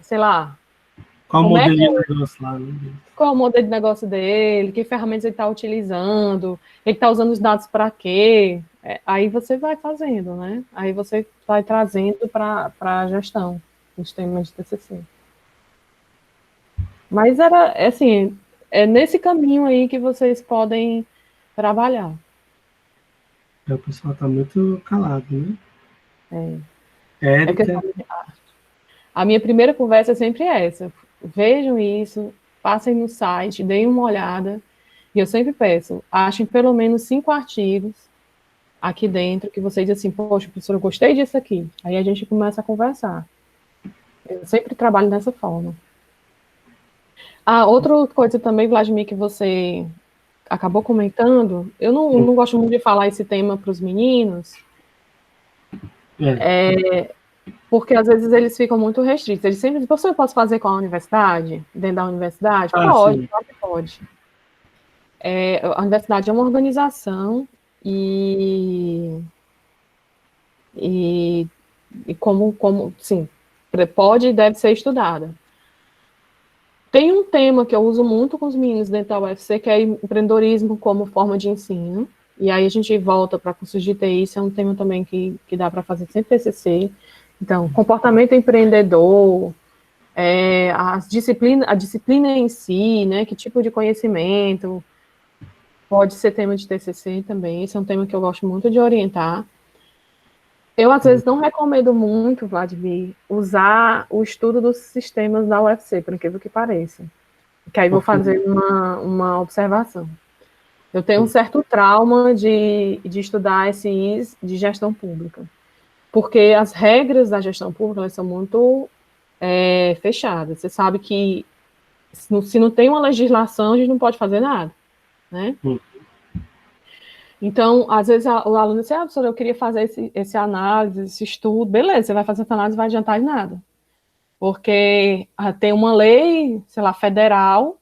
sei lá... Qual o modelo de negócio lá? Qual é o modelo de negócio dele? Que ferramentas ele está utilizando? Ele está usando os dados para quê? Aí você vai fazendo, né? Aí você vai trazendo para a gestão os temas de TCC. Mas era, assim, é nesse caminho aí que vocês podem trabalhar. O pessoal está muito calado, né? Érica. A minha primeira conversa é sempre essa. Vejam isso, passem no site, deem uma olhada. E eu sempre peço, achem pelo menos 5 artigos aqui dentro que vocês dizem assim, poxa, professor, eu gostei disso aqui. Aí a gente começa a conversar. Eu sempre trabalho dessa forma. Outra coisa também, Vladimir, que você acabou comentando, eu não gosto muito de falar esse tema para os meninos, porque às vezes eles ficam muito restritos. Eles sempre dizem, professor, eu posso fazer com a universidade? Dentro da universidade? Pode, claro que pode. A universidade é uma organização e, e, e sim, pode e deve ser estudada. Tem um tema que eu uso muito com os meninos dentro da UFC, que é empreendedorismo como forma de ensino. E aí a gente volta para cursos de TI, isso é um tema também que dá para fazer sempre TCC. Então, comportamento empreendedor, a disciplina em si, né, que tipo de conhecimento, pode ser tema de TCC também, esse é um tema que eu gosto muito de orientar. Eu, às vezes, não recomendo muito, Vladimir, usar o estudo dos sistemas da UFC, por incrível que pareça. Que aí vou fazer uma observação. Eu tenho um certo trauma de estudar SIs de gestão pública, porque as regras da gestão pública elas são muito fechadas. Você sabe que se não tem uma legislação, a gente não pode fazer nada, né? Então, às vezes, o aluno diz, professora, eu queria fazer esse análise, esse estudo. Beleza, você vai fazer essa análise, não vai adiantar em nada. Porque tem uma lei, sei lá, federal,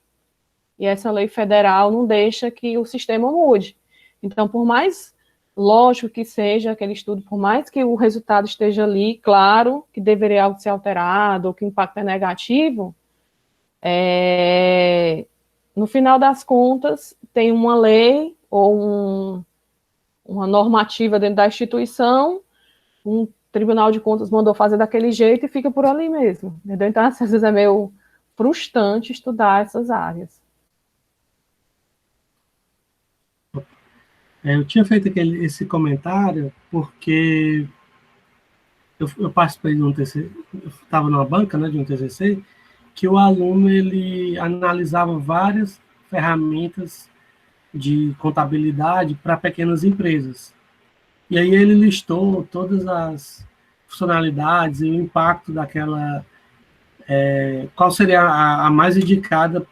e essa lei federal não deixa que o sistema mude. Então, por mais lógico que seja aquele estudo, por mais que o resultado esteja ali, claro que deveria algo ser alterado, ou que o impacto é negativo, no final das contas, tem uma lei ou uma normativa dentro da instituição, um Tribunal de Contas mandou fazer daquele jeito e fica por ali mesmo. Entendeu? Então, às vezes é meio frustrante estudar essas áreas. Eu tinha feito esse comentário porque eu participei de um TCC, eu estava numa banca, né, de um TCC, que o aluno ele analisava várias ferramentas de contabilidade para pequenas empresas. E aí ele listou todas as funcionalidades e o impacto daquela, qual seria a mais indicada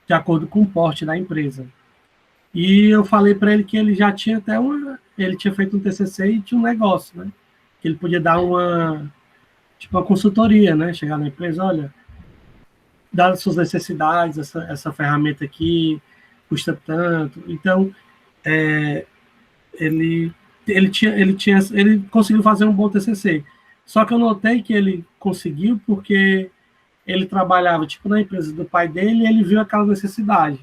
de acordo com o porte da empresa. E eu falei para ele que ele já tinha ele tinha feito um TCC e tinha um negócio, né? Que ele podia dar uma consultoria, né? Chegar na empresa, olha, dadas as suas necessidades, essa ferramenta aqui custa tanto. Então, é, ele, ele conseguiu fazer um bom TCC. Só que eu notei que ele conseguiu porque ele trabalhava, tipo, na empresa do pai dele e ele viu aquela necessidade.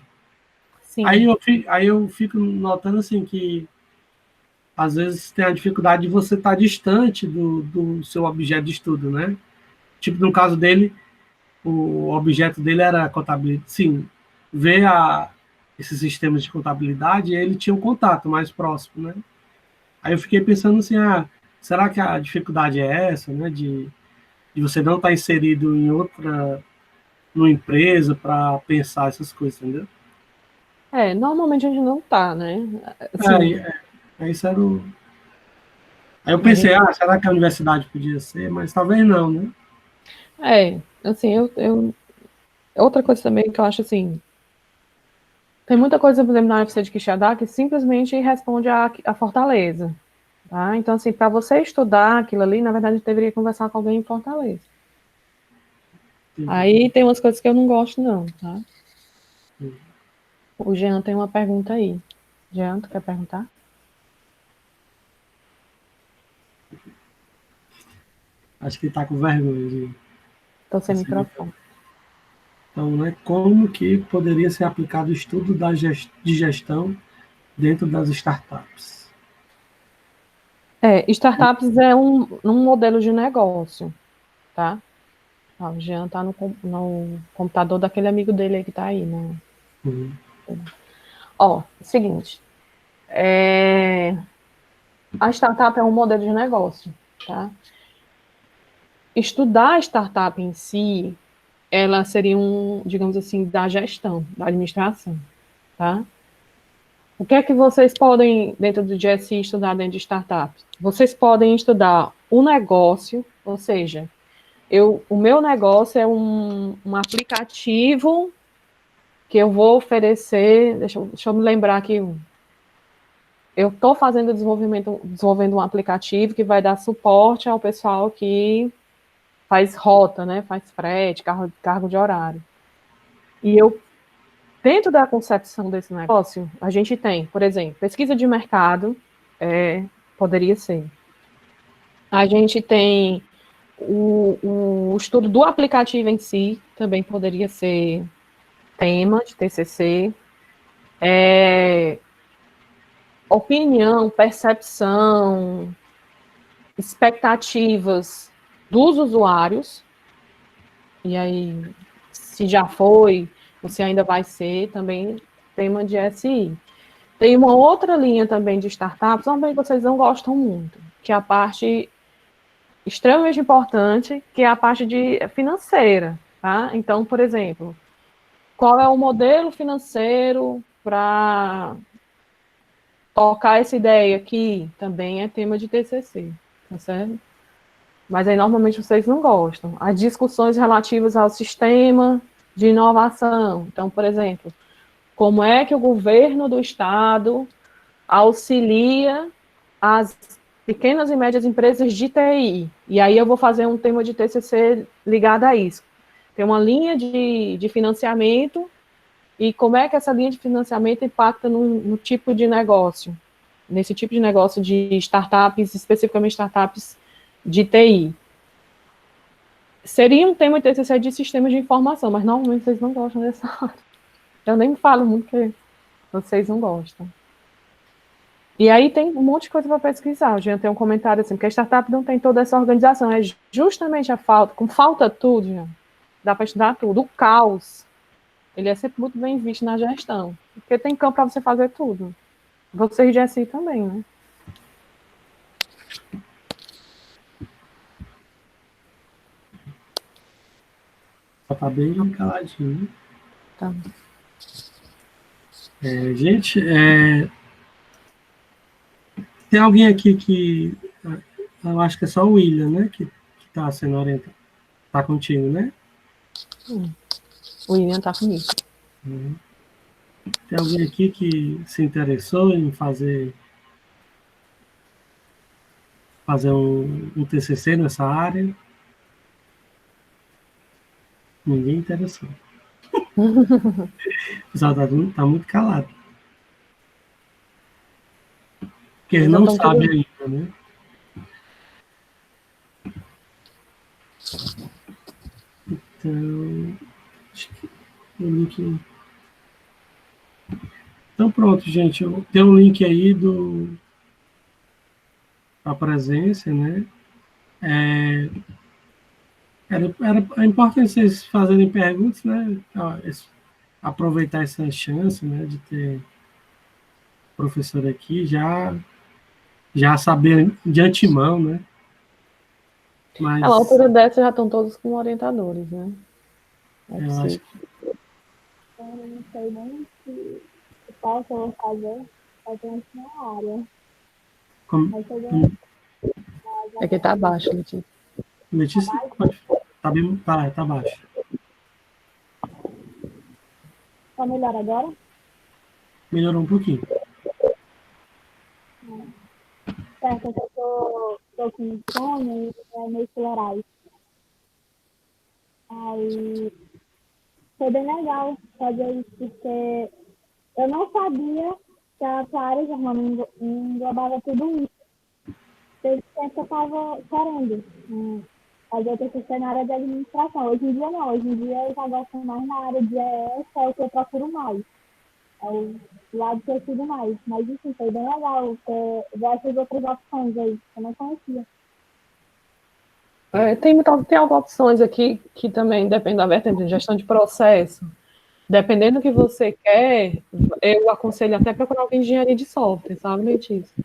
Sim. Aí eu fico notando, assim, que às vezes tem a dificuldade de você estar distante do seu objeto de estudo, né? Tipo, no caso dele, o objeto dele era contabilidade. Sim, ver esses sistemas de contabilidade, ele tinha um contato mais próximo, né? Aí eu fiquei pensando assim, será que a dificuldade é essa, né? De você não estar inserido em numa empresa para pensar essas coisas, entendeu? Normalmente a gente não tá, né? Assim, Aí isso era Aí eu pensei, será que a universidade podia ser? Mas talvez não, né? assim, outra coisa também que eu acho assim, tem muita coisa, por exemplo, na UFC de Quixadá que simplesmente responde a Fortaleza, tá? Então, assim, para você estudar aquilo ali, na verdade, deveria conversar com alguém em Fortaleza. Sim. Aí tem umas coisas que eu não gosto, não, tá? Sim. O Jean tem uma pergunta aí. Jean, tu quer perguntar? Acho que ele está com vergonha de... Estou sem microfone. Então, né, como que poderia ser aplicado o estudo de gestão dentro das startups? Startups é um modelo de negócio, tá? O Jean está no computador daquele amigo dele aí que está aí, né? Seguinte. A startup é um modelo de negócio, tá? Estudar a startup em si, ela seria digamos assim, da gestão, da administração, tá? O que é que vocês podem, dentro do GSI, estudar dentro de startups? Vocês podem estudar o negócio, ou seja, o meu negócio é um aplicativo que eu vou oferecer, deixa eu me lembrar aqui, eu estou desenvolvendo um aplicativo que vai dar suporte ao pessoal que faz rota, né, faz frete, cargo de horário. E eu dentro da concepção desse negócio, a gente tem, por exemplo, pesquisa de mercado, poderia ser. A gente tem o estudo do aplicativo em si, também poderia ser tema de TCC. Opinião, percepção, expectativas dos usuários, e aí, se já foi, ou se ainda vai ser, também tema de SI. Tem uma outra linha também de startups, também vocês não gostam muito, que é a parte extremamente importante, que é a parte financeira, tá? Então, por exemplo, qual é o modelo financeiro para tocar essa ideia aqui? Também é tema de TCC, tá certo? Mas aí, normalmente, vocês não gostam. As discussões relativas ao sistema de inovação. Então, por exemplo, como é que o governo do estado auxilia as pequenas e médias empresas de TI? E aí eu vou fazer um tema de TCC ligado a isso. Tem uma linha de financiamento e como é que essa linha de financiamento impacta no tipo de negócio, nesse tipo de negócio de startups, especificamente startups de TI. Seria um tema de TCC de sistemas de informação, mas normalmente vocês não gostam dessa área. Eu nem falo muito que vocês não gostam. E aí tem um monte de coisa para pesquisar. Eu já tenho um comentário assim, porque a startup não tem toda essa organização, é justamente a falta, como falta tudo, já, dá para estudar tudo. O caos, ele é sempre muito bem visto na gestão, porque tem campo para você fazer tudo. Vocês de SI também, né? Só tá bem caladinho. Tá. Gente, tem alguém aqui que eu acho que é só o William, né? Que está sendo orientado. Está contigo, né? O William está comigo. Tem alguém aqui que se interessou em fazer um TCC nessa área? Ninguém interessou. O pessoal tá muito calado. Porque eles não sabem ainda, né? Então, acho que o link. Então, pronto, gente. Tem um link aí da presença, né? É importante vocês fazerem perguntas, né? Aproveitar essa chance, né? De ter professor aqui, já saber de antemão, né? Mas, a altura dessa já estão todos com orientadores, né? Eu acho que... Eu não sei nem qual que eu vou fazer, vai ter uma área. É que tá baixo, Letícia. Letícia, tá baixo. Tá melhor agora? Melhorou um pouquinho. Certo, eu tô com sono e meio florais. Aí foi bem legal fazer isso, porque eu não sabia que a área germana englobava tudo isso. Desde tempo que eu estava querendo fazer o TCC na área de administração. Hoje em dia não, hoje em dia eu já gosto mais na área de ES, é o que eu procuro mais. É o lado que eu estudo mais. Mas enfim, foi bem legal ver essas outras opções aí, que eu não conhecia. Tem algumas opções aqui que também dependem da vertente de gestão de processo. Dependendo do que você quer, eu aconselho até procurar alguém de engenharia de software, sabe, Letícia?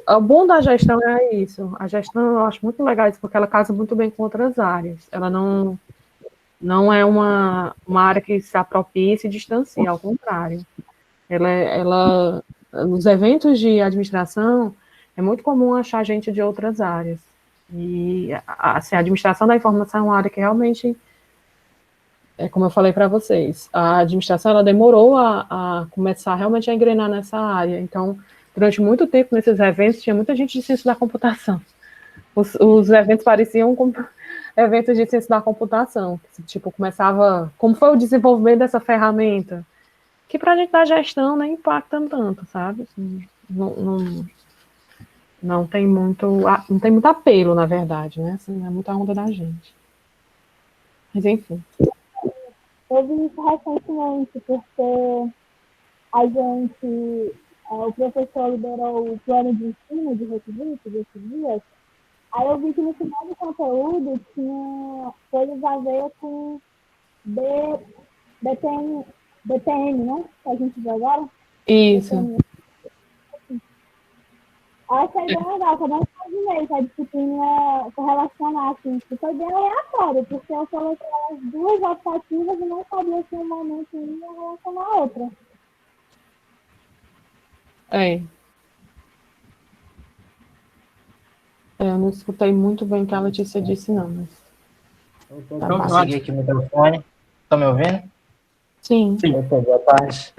O bom da gestão é isso. A gestão eu acho muito legal isso, porque ela casa muito bem com outras áreas. Ela não é uma área que se apropria e se distancia, ao contrário. Nos eventos de administração, é muito comum achar gente de outras áreas. E assim, a administração da informação é uma área que realmente, como eu falei para vocês, a administração ela demorou a começar realmente a engrenar nessa área. Então, durante muito tempo, nesses eventos, tinha muita gente de ciência da computação. Os eventos pareciam como eventos de ciência da computação. Tipo, começava... Como foi o desenvolvimento dessa ferramenta? que para a gente da gestão nem impacta tanto, sabe? Assim, não tem muito apelo, na verdade, né? Assim, não é muita onda da gente. Mas enfim. Eu vi isso recentemente, porque a gente, o professor liberou o plano de ensino de requisitos esses dias. Aí eu vi que no final do conteúdo tinha coisas a ver com BPM, BPM, né? Que a gente viu agora. Isso. BPM. Achei bem legal, que eu não imaginei que a disciplina correlacionar assim. Foi bem aleatório, porque eu coloquei as duas optativas e não sabia se um momento ia relacionar a outra. Eu não escutei muito bem o que a Letícia disse, não. Mas... Eu consegui aqui o microfone. Estão me ouvindo? Sim. Opa, boa tarde.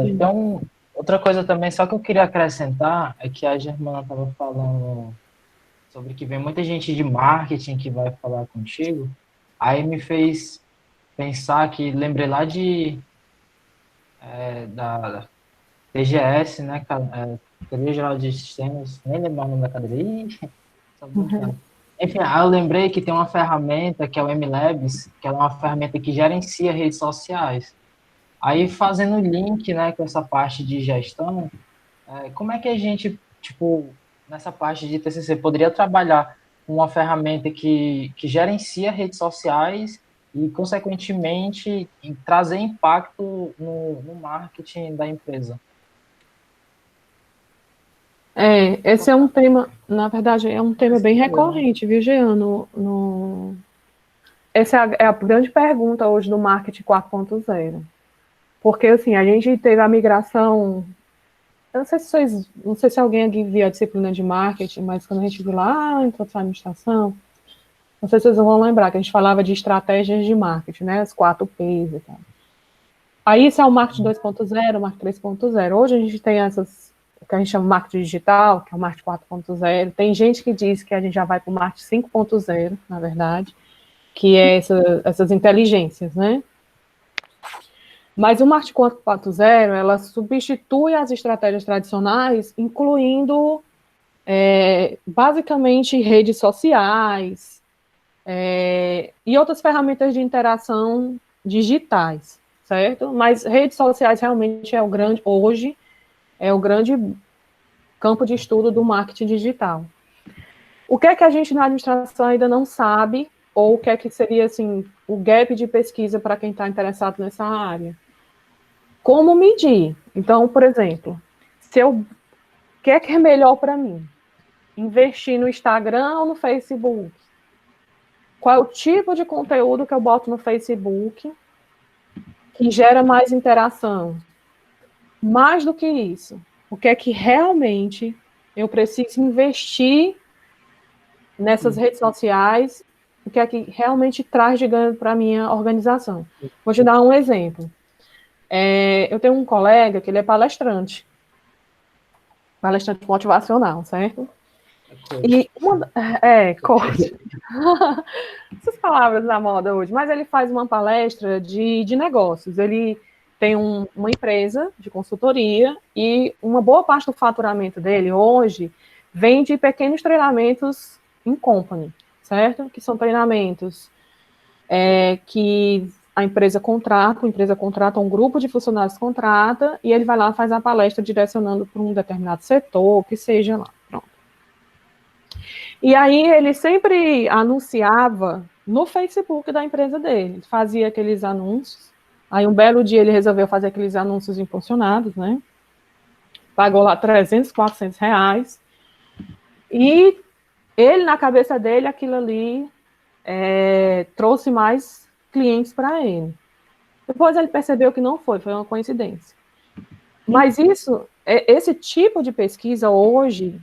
Então, outra coisa também, só que eu queria acrescentar, é que a Germana estava falando sobre que vem muita gente de marketing que vai falar contigo, aí me fez pensar que, lembrei lá da TGS, né, Teoria Geral de Sistemas, nem lembro o nome da cadeira. Enfim, aí eu lembrei que tem uma ferramenta que é o MLabs, que é uma ferramenta que gerencia redes sociais. Aí, fazendo link, né, com essa parte de gestão, como é que a gente, tipo, nessa parte de TCC, poderia trabalhar com uma ferramenta que gerencia redes sociais e, consequentemente, trazer impacto no marketing da empresa? Esse é um tema, na verdade, é um tema bem recorrente, viu, Jean? Essa é a grande pergunta hoje do marketing 4.0. Porque, assim, a gente teve a migração... Eu não sei se alguém aqui viu a disciplina de marketing, mas quando a gente viu lá em toda a administração, não sei se vocês vão lembrar que a gente falava de estratégias de marketing, né? As 4 P's e tal. Aí isso é o marketing 2.0, o marketing 3.0. Hoje a gente tem o que a gente chama de marketing digital, que é o marketing 4.0. Tem gente que diz que a gente já vai para o marketing 5.0, na verdade, que é essas inteligências, né? Mas o marketing 4.0, ela substitui as estratégias tradicionais, incluindo, basicamente, redes sociais e outras ferramentas de interação digitais, certo? Mas redes sociais realmente hoje é o grande campo de estudo do marketing digital. O que é que a gente na administração ainda não sabe, ou o que é que seria, assim, o gap de pesquisa para quem está interessado nessa área? Como medir? Então, por exemplo, o que é melhor para mim? Investir no Instagram ou no Facebook? Qual é o tipo de conteúdo que eu boto no Facebook que gera mais interação? Mais do que isso, o que é que realmente eu preciso investir nessas redes sociais, o que é que realmente traz de ganho para a minha organização? Vou te dar um exemplo. Eu tenho um colega que ele é palestrante motivacional, certo? E coach. Essas palavras da moda hoje, mas ele faz uma palestra de negócios. Ele tem uma empresa de consultoria e uma boa parte do faturamento dele hoje vem de pequenos treinamentos em company, certo? Que são treinamentos que a empresa contrata um grupo de funcionários, contrata, e ele vai lá e faz a palestra direcionando para um determinado setor, que seja lá. Pronto. E aí ele sempre anunciava no Facebook da empresa dele, fazia aqueles anúncios. Aí um belo dia ele resolveu fazer aqueles anúncios impulsionados, né? Pagou lá 300, 400 reais. E ele, na cabeça dele, aquilo ali trouxe mais clientes para ele. Depois ele percebeu que não foi uma coincidência. Mas esse tipo de pesquisa hoje,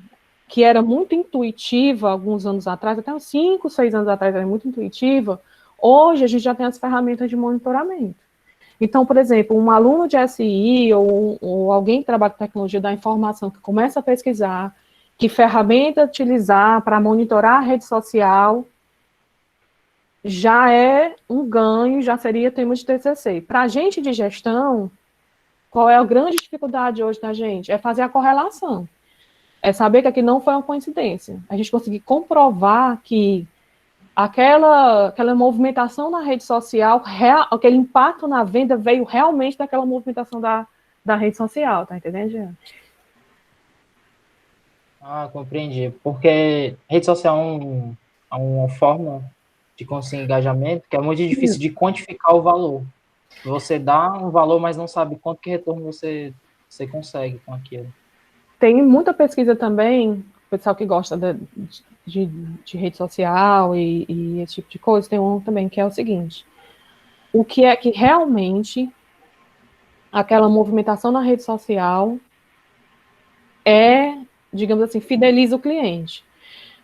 que era muito intuitiva alguns anos atrás, até uns 5, 6 anos atrás era muito intuitiva, hoje a gente já tem as ferramentas de monitoramento. Então, por exemplo, um aluno de SI ou alguém que trabalha com tecnologia da informação que começa a pesquisar que ferramenta utilizar para monitorar a rede social, já é um ganho, já seria tema de TCC. Para a gente de gestão, Qual é a grande dificuldade hoje da gente? É fazer a correlação. É saber que aqui não foi uma coincidência. A gente conseguir comprovar que aquela movimentação na rede social, aquele impacto na venda veio realmente daquela movimentação da rede social, tá entendendo, Jean? Ah, compreendi. Porque rede social é uma forma de conseguir engajamento que é muito difícil de quantificar o valor. Você dá um valor, mas não sabe quanto que retorno você consegue com aquilo. Tem muita pesquisa também, pessoal que gosta de rede social e esse tipo de coisa, tem um também que é o seguinte: o que é que realmente aquela movimentação na rede social digamos assim, fideliza o cliente.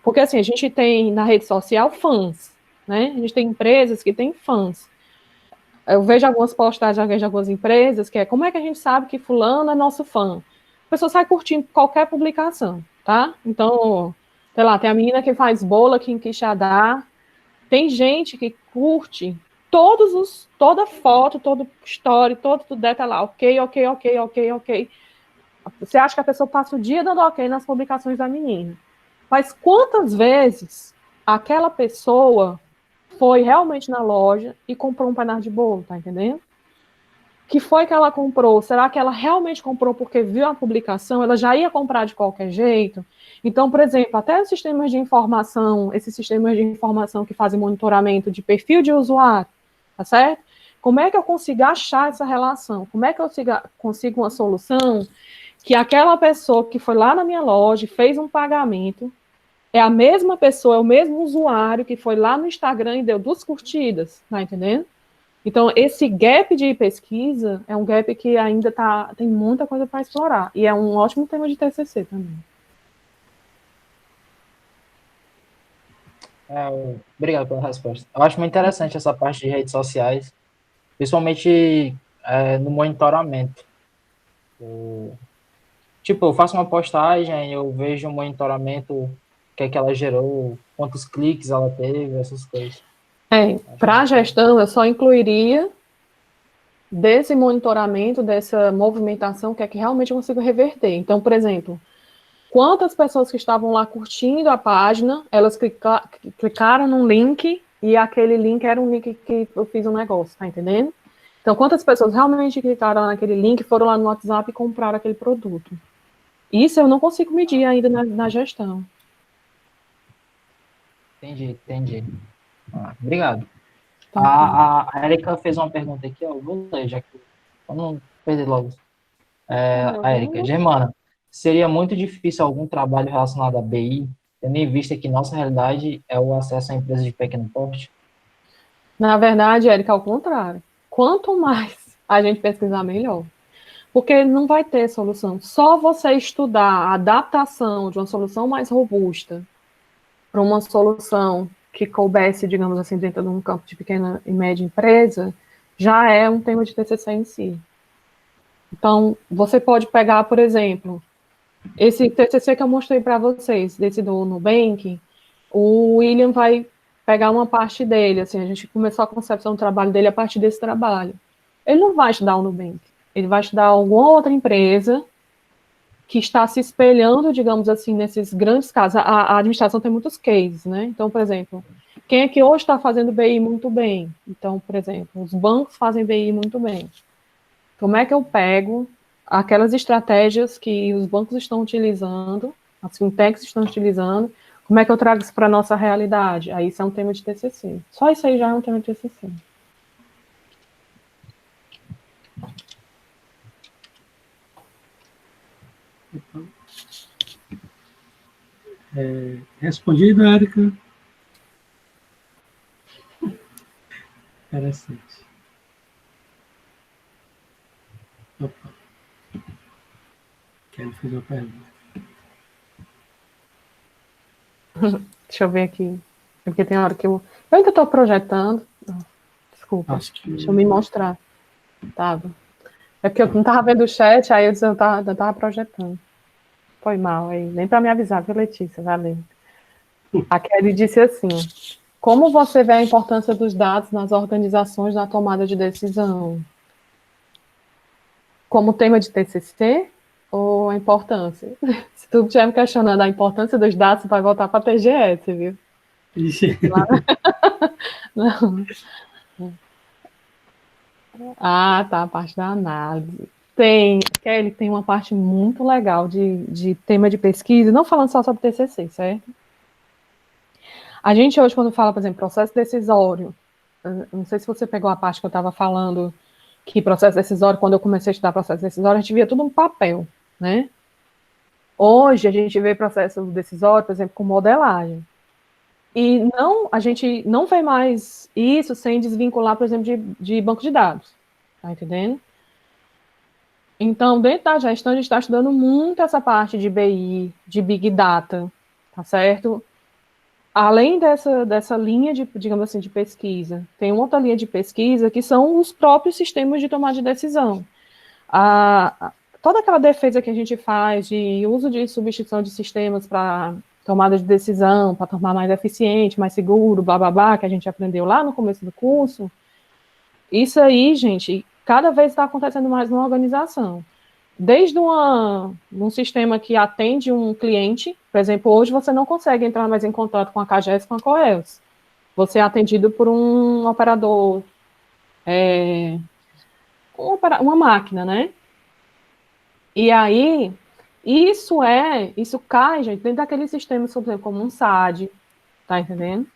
Porque assim, a gente tem na rede social fãs, né? A gente tem empresas que têm fãs. Eu vejo algumas postagens de algumas empresas que é como é que a gente sabe que fulano é nosso fã? A pessoa sai curtindo qualquer publicação, tá? Então, sei lá, tem a menina que faz bolo aqui em Quixadá, tem gente que curte toda foto, todo story, todo tudo tá lá, ok, ok, ok, ok, ok. Você acha que a pessoa passa o dia dando ok nas publicações da menina. Mas quantas vezes aquela pessoa foi realmente na loja e comprou um pedaço de bolo, tá entendendo? Que foi que ela comprou? Será que ela realmente comprou porque viu a publicação? Ela já ia comprar de qualquer jeito? Então, por exemplo, até os sistemas de informação, esses sistemas de informação que fazem monitoramento de perfil de usuário, tá certo? Como é que eu consigo achar essa relação? Como é que eu consigo uma solução que aquela pessoa que foi lá na minha loja e fez um pagamento é a mesma pessoa, é o mesmo usuário que foi lá no Instagram e deu 2 curtidas, tá entendendo? Então, esse gap de pesquisa é um gap que ainda tem muita coisa para explorar. E é um ótimo tema de TCC também. Obrigado pela resposta. Eu acho muito interessante essa parte de redes sociais, principalmente no monitoramento. Tipo, eu faço uma postagem, eu vejo o monitoramento, o que é que ela gerou, quantos cliques ela teve, essas coisas. Para a gestão, eu só incluiria desse monitoramento, dessa movimentação, que é que realmente eu consigo reverter. Então, por exemplo, quantas pessoas que estavam lá curtindo a página, elas clicaram num link e aquele link era um link que eu fiz um negócio, tá entendendo? Então, quantas pessoas realmente clicaram naquele link, foram lá no WhatsApp e compraram aquele produto? Isso eu não consigo medir ainda na gestão. Entendi. Obrigado. Então, A Erika fez uma pergunta aqui, eu vou ler, já que eu não perder logo. A Erika, Germana, seria muito difícil algum trabalho relacionado à BI, tendo em vista que nossa realidade é o acesso a empresas de pequeno porte? Na verdade, Érica, ao contrário. Quanto mais a gente pesquisar, melhor. Porque não vai ter solução. Só você estudar a adaptação de uma solução mais robusta para uma solução que coubesse, digamos assim, dentro de um campo de pequena e média empresa, já é um tema de TCC em si. Então, você pode pegar, por exemplo, esse TCC que eu mostrei para vocês, desse do Nubank, o William vai pegar uma parte dele, assim, a gente começou a concepção do trabalho dele a partir desse trabalho. Ele não vai estudar o Nubank, ele vai estudar alguma outra empresa que está se espelhando, digamos assim, nesses grandes casos. A administração tem muitos cases, né? Então, por exemplo, quem é que hoje está fazendo BI muito bem? Então, por exemplo, os bancos fazem BI muito bem. Como é que eu pego aquelas estratégias que os bancos estão utilizando, as fintechs estão utilizando, como é que eu trago isso para a nossa realidade? Aí isso é um tema de TCC. Só isso aí já é um tema de TCC. Respondido, Érica. Interessante. Opa. Quero fazer uma pergunta. Deixa eu ver aqui. Porque tem hora que eu ainda estou projetando. Desculpa. Acho que... Deixa eu me mostrar. Tava. É porque eu não estava vendo o chat, aí eu estava projetando. Foi mal aí. Nem para me avisar, viu, Letícia? Valeu. A Kelly disse assim: como você vê a importância dos dados nas organizações na tomada de decisão? como tema de TCC ou a importância? Se tu estiver me questionando a importância dos dados, você vai voltar para a TGS, viu? Ixi. Não. Ah, tá, a parte da análise. Tem, Kelly, tem uma parte muito legal de tema de pesquisa, não falando só sobre TCC, certo? A gente hoje, quando fala, por exemplo, processo decisório, não sei se você pegou a parte que eu estava falando, que processo decisório, quando eu comecei a estudar processo decisório, a gente via tudo no papel, né? Hoje, a gente vê processo decisório, por exemplo, com modelagem. E não, a gente não vê mais isso sem desvincular, por exemplo, de banco de dados. Tá entendendo? Então, dentro da gestão, a gente está estudando muito essa parte de BI, de Big Data, tá certo? Além dessa linha de, digamos assim, de pesquisa, tem outra linha de pesquisa que são os próprios sistemas de tomada de decisão. Toda aquela defesa que a gente faz de uso de substituição de sistemas para tomada de decisão, para tornar mais eficiente, mais seguro, blá, blá, blá, que a gente aprendeu lá no começo do curso, isso aí, gente, cada vez está acontecendo mais numa organização. Desde um sistema que atende um cliente, por exemplo, hoje você não consegue entrar mais em contato com a CAGES e com a Coelce. Você é atendido por um operador, uma máquina, né? E aí, isso cai, gente, dentro daquele sistema, por exemplo, como um SAD, tá entendendo?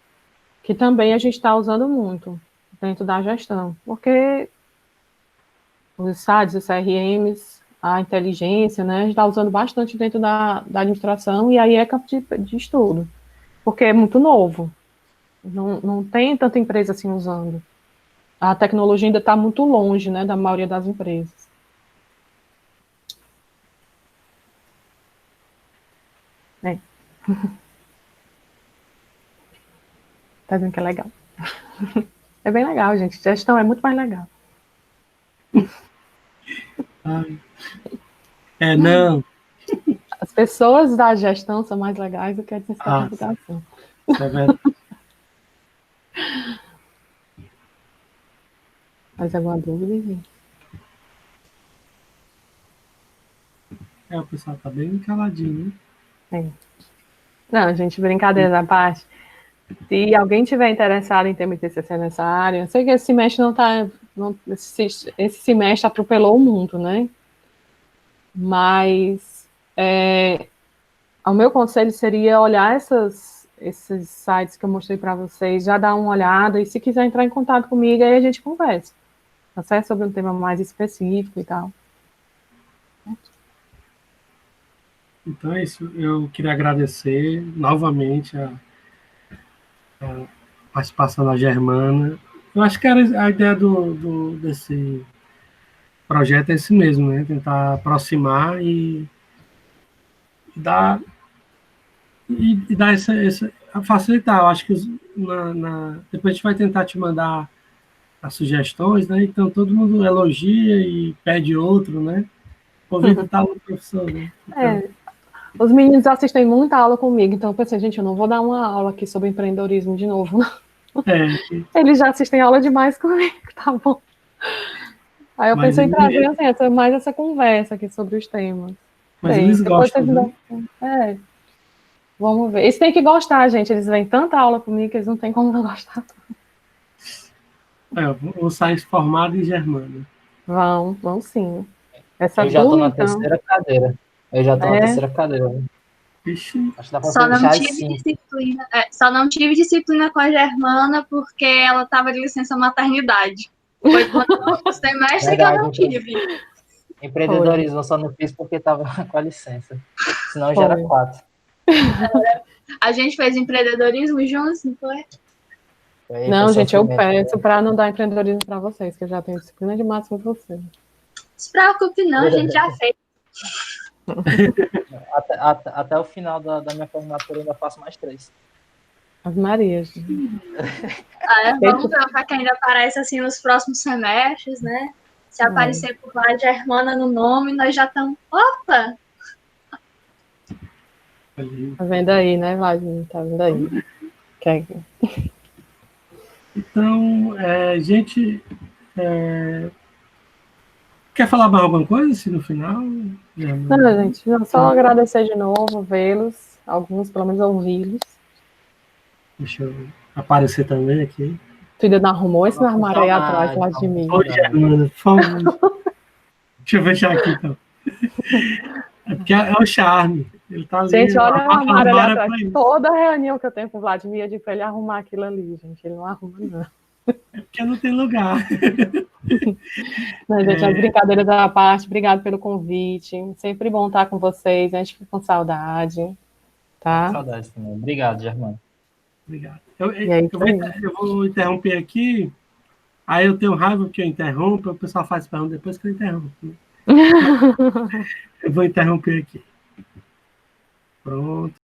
Que também a gente está usando muito dentro da gestão, porque os SADs, os CRMs, a inteligência, né, a gente está usando bastante dentro da administração, e aí é campo de estudo, porque é muito novo, não tem tanta empresa assim usando. A tecnologia ainda está muito longe, né, da maioria das empresas. É. Tá vendo que é legal? É bem legal, gente. Gestão é muito mais legal. Não. As pessoas da gestão são mais legais do que a de ciência da computação. Isso é verdade. Mais alguma dúvida, gente? O pessoal tá bem caladinho, né? Não, gente, brincadeira à parte. Se alguém tiver interessado em ter uma TCC nessa área, eu sei que esse semestre esse semestre atropelou o mundo, né? Mas o meu conselho seria olhar esses sites que eu mostrei para vocês, já dar uma olhada, e se quiser entrar em contato comigo, aí a gente conversa, tá certo? Sobre um tema mais específico e tal. Então é isso. Eu queria agradecer novamente a participação da Germana. Eu acho que a ideia desse projeto é esse mesmo, né? Tentar aproximar e dar facilitar. Eu acho que depois a gente vai tentar te mandar as sugestões, né? Então todo mundo elogia e pede outro, né? Convida tal professor, né? Então, Os meninos assistem muita aula comigo, então eu pensei, gente, eu não vou dar uma aula aqui sobre empreendedorismo de novo, não. Eles já assistem aula demais comigo, tá bom. Aí eu pensei em trazer assim, mais essa conversa aqui sobre os temas. Mas eles gostam, né? Vamos ver. Eles têm que gostar, gente. Eles vêm tanta aula comigo que eles não têm como não gostar. Vou sair formado em Germânia. Vão sim. Eu já estou na terceira cadeira. Na terceira cadeira. Vixe. Acho que dá pra Só não tive disciplina com a Germana porque ela estava de licença maternidade. Foi quando o semestre que eu não tive. Empreendedorismo eu só não fiz porque estava com a licença. Senão já era 4. A gente fez empreendedorismo juntos, não foi? Não, gente, eu peço para não dar empreendedorismo para vocês, que eu já tenho disciplina de máximo com vocês. Não se preocupe, não, a gente já fez. Até o final da minha formatura eu ainda faço mais 3. As Marias. Vamos ver para quem ainda aparece assim nos próximos semestres, né? Se aparecer por lá Germana no nome, nós já estamos. Opa! Tá vendo aí, né, Vladimir? Tá vendo aí. Então, gente, Quer falar mais alguma coisa assim, no final? Não, gente, só agradecer de novo, vê-los, alguns, pelo menos ouvi-los. Deixa eu aparecer também aqui. Tu ainda não arrumou esse armário aí atrás, lá de mim. Oi, Germana, por favor. Deixa eu fechar aqui, então. É porque é o charme. Ele tá ali. Gente, olha o armário ali atrás. Pra Toda reunião que eu tenho com o Vladimir, eu digo pra ele arrumar aquilo ali, gente. Ele não arruma, não. É porque não tem lugar. Não, gente, as brincadeiras da parte, obrigado pelo convite. Sempre bom estar com vocês, a gente fica com saudade. Tá? Saudade também. Obrigado, Germano. Obrigado. E aí, Eu vou interromper aqui. Aí eu tenho raiva porque eu interrompo, o pessoal faz pergunta depois que eu interrompo. Eu vou interromper aqui. Pronto.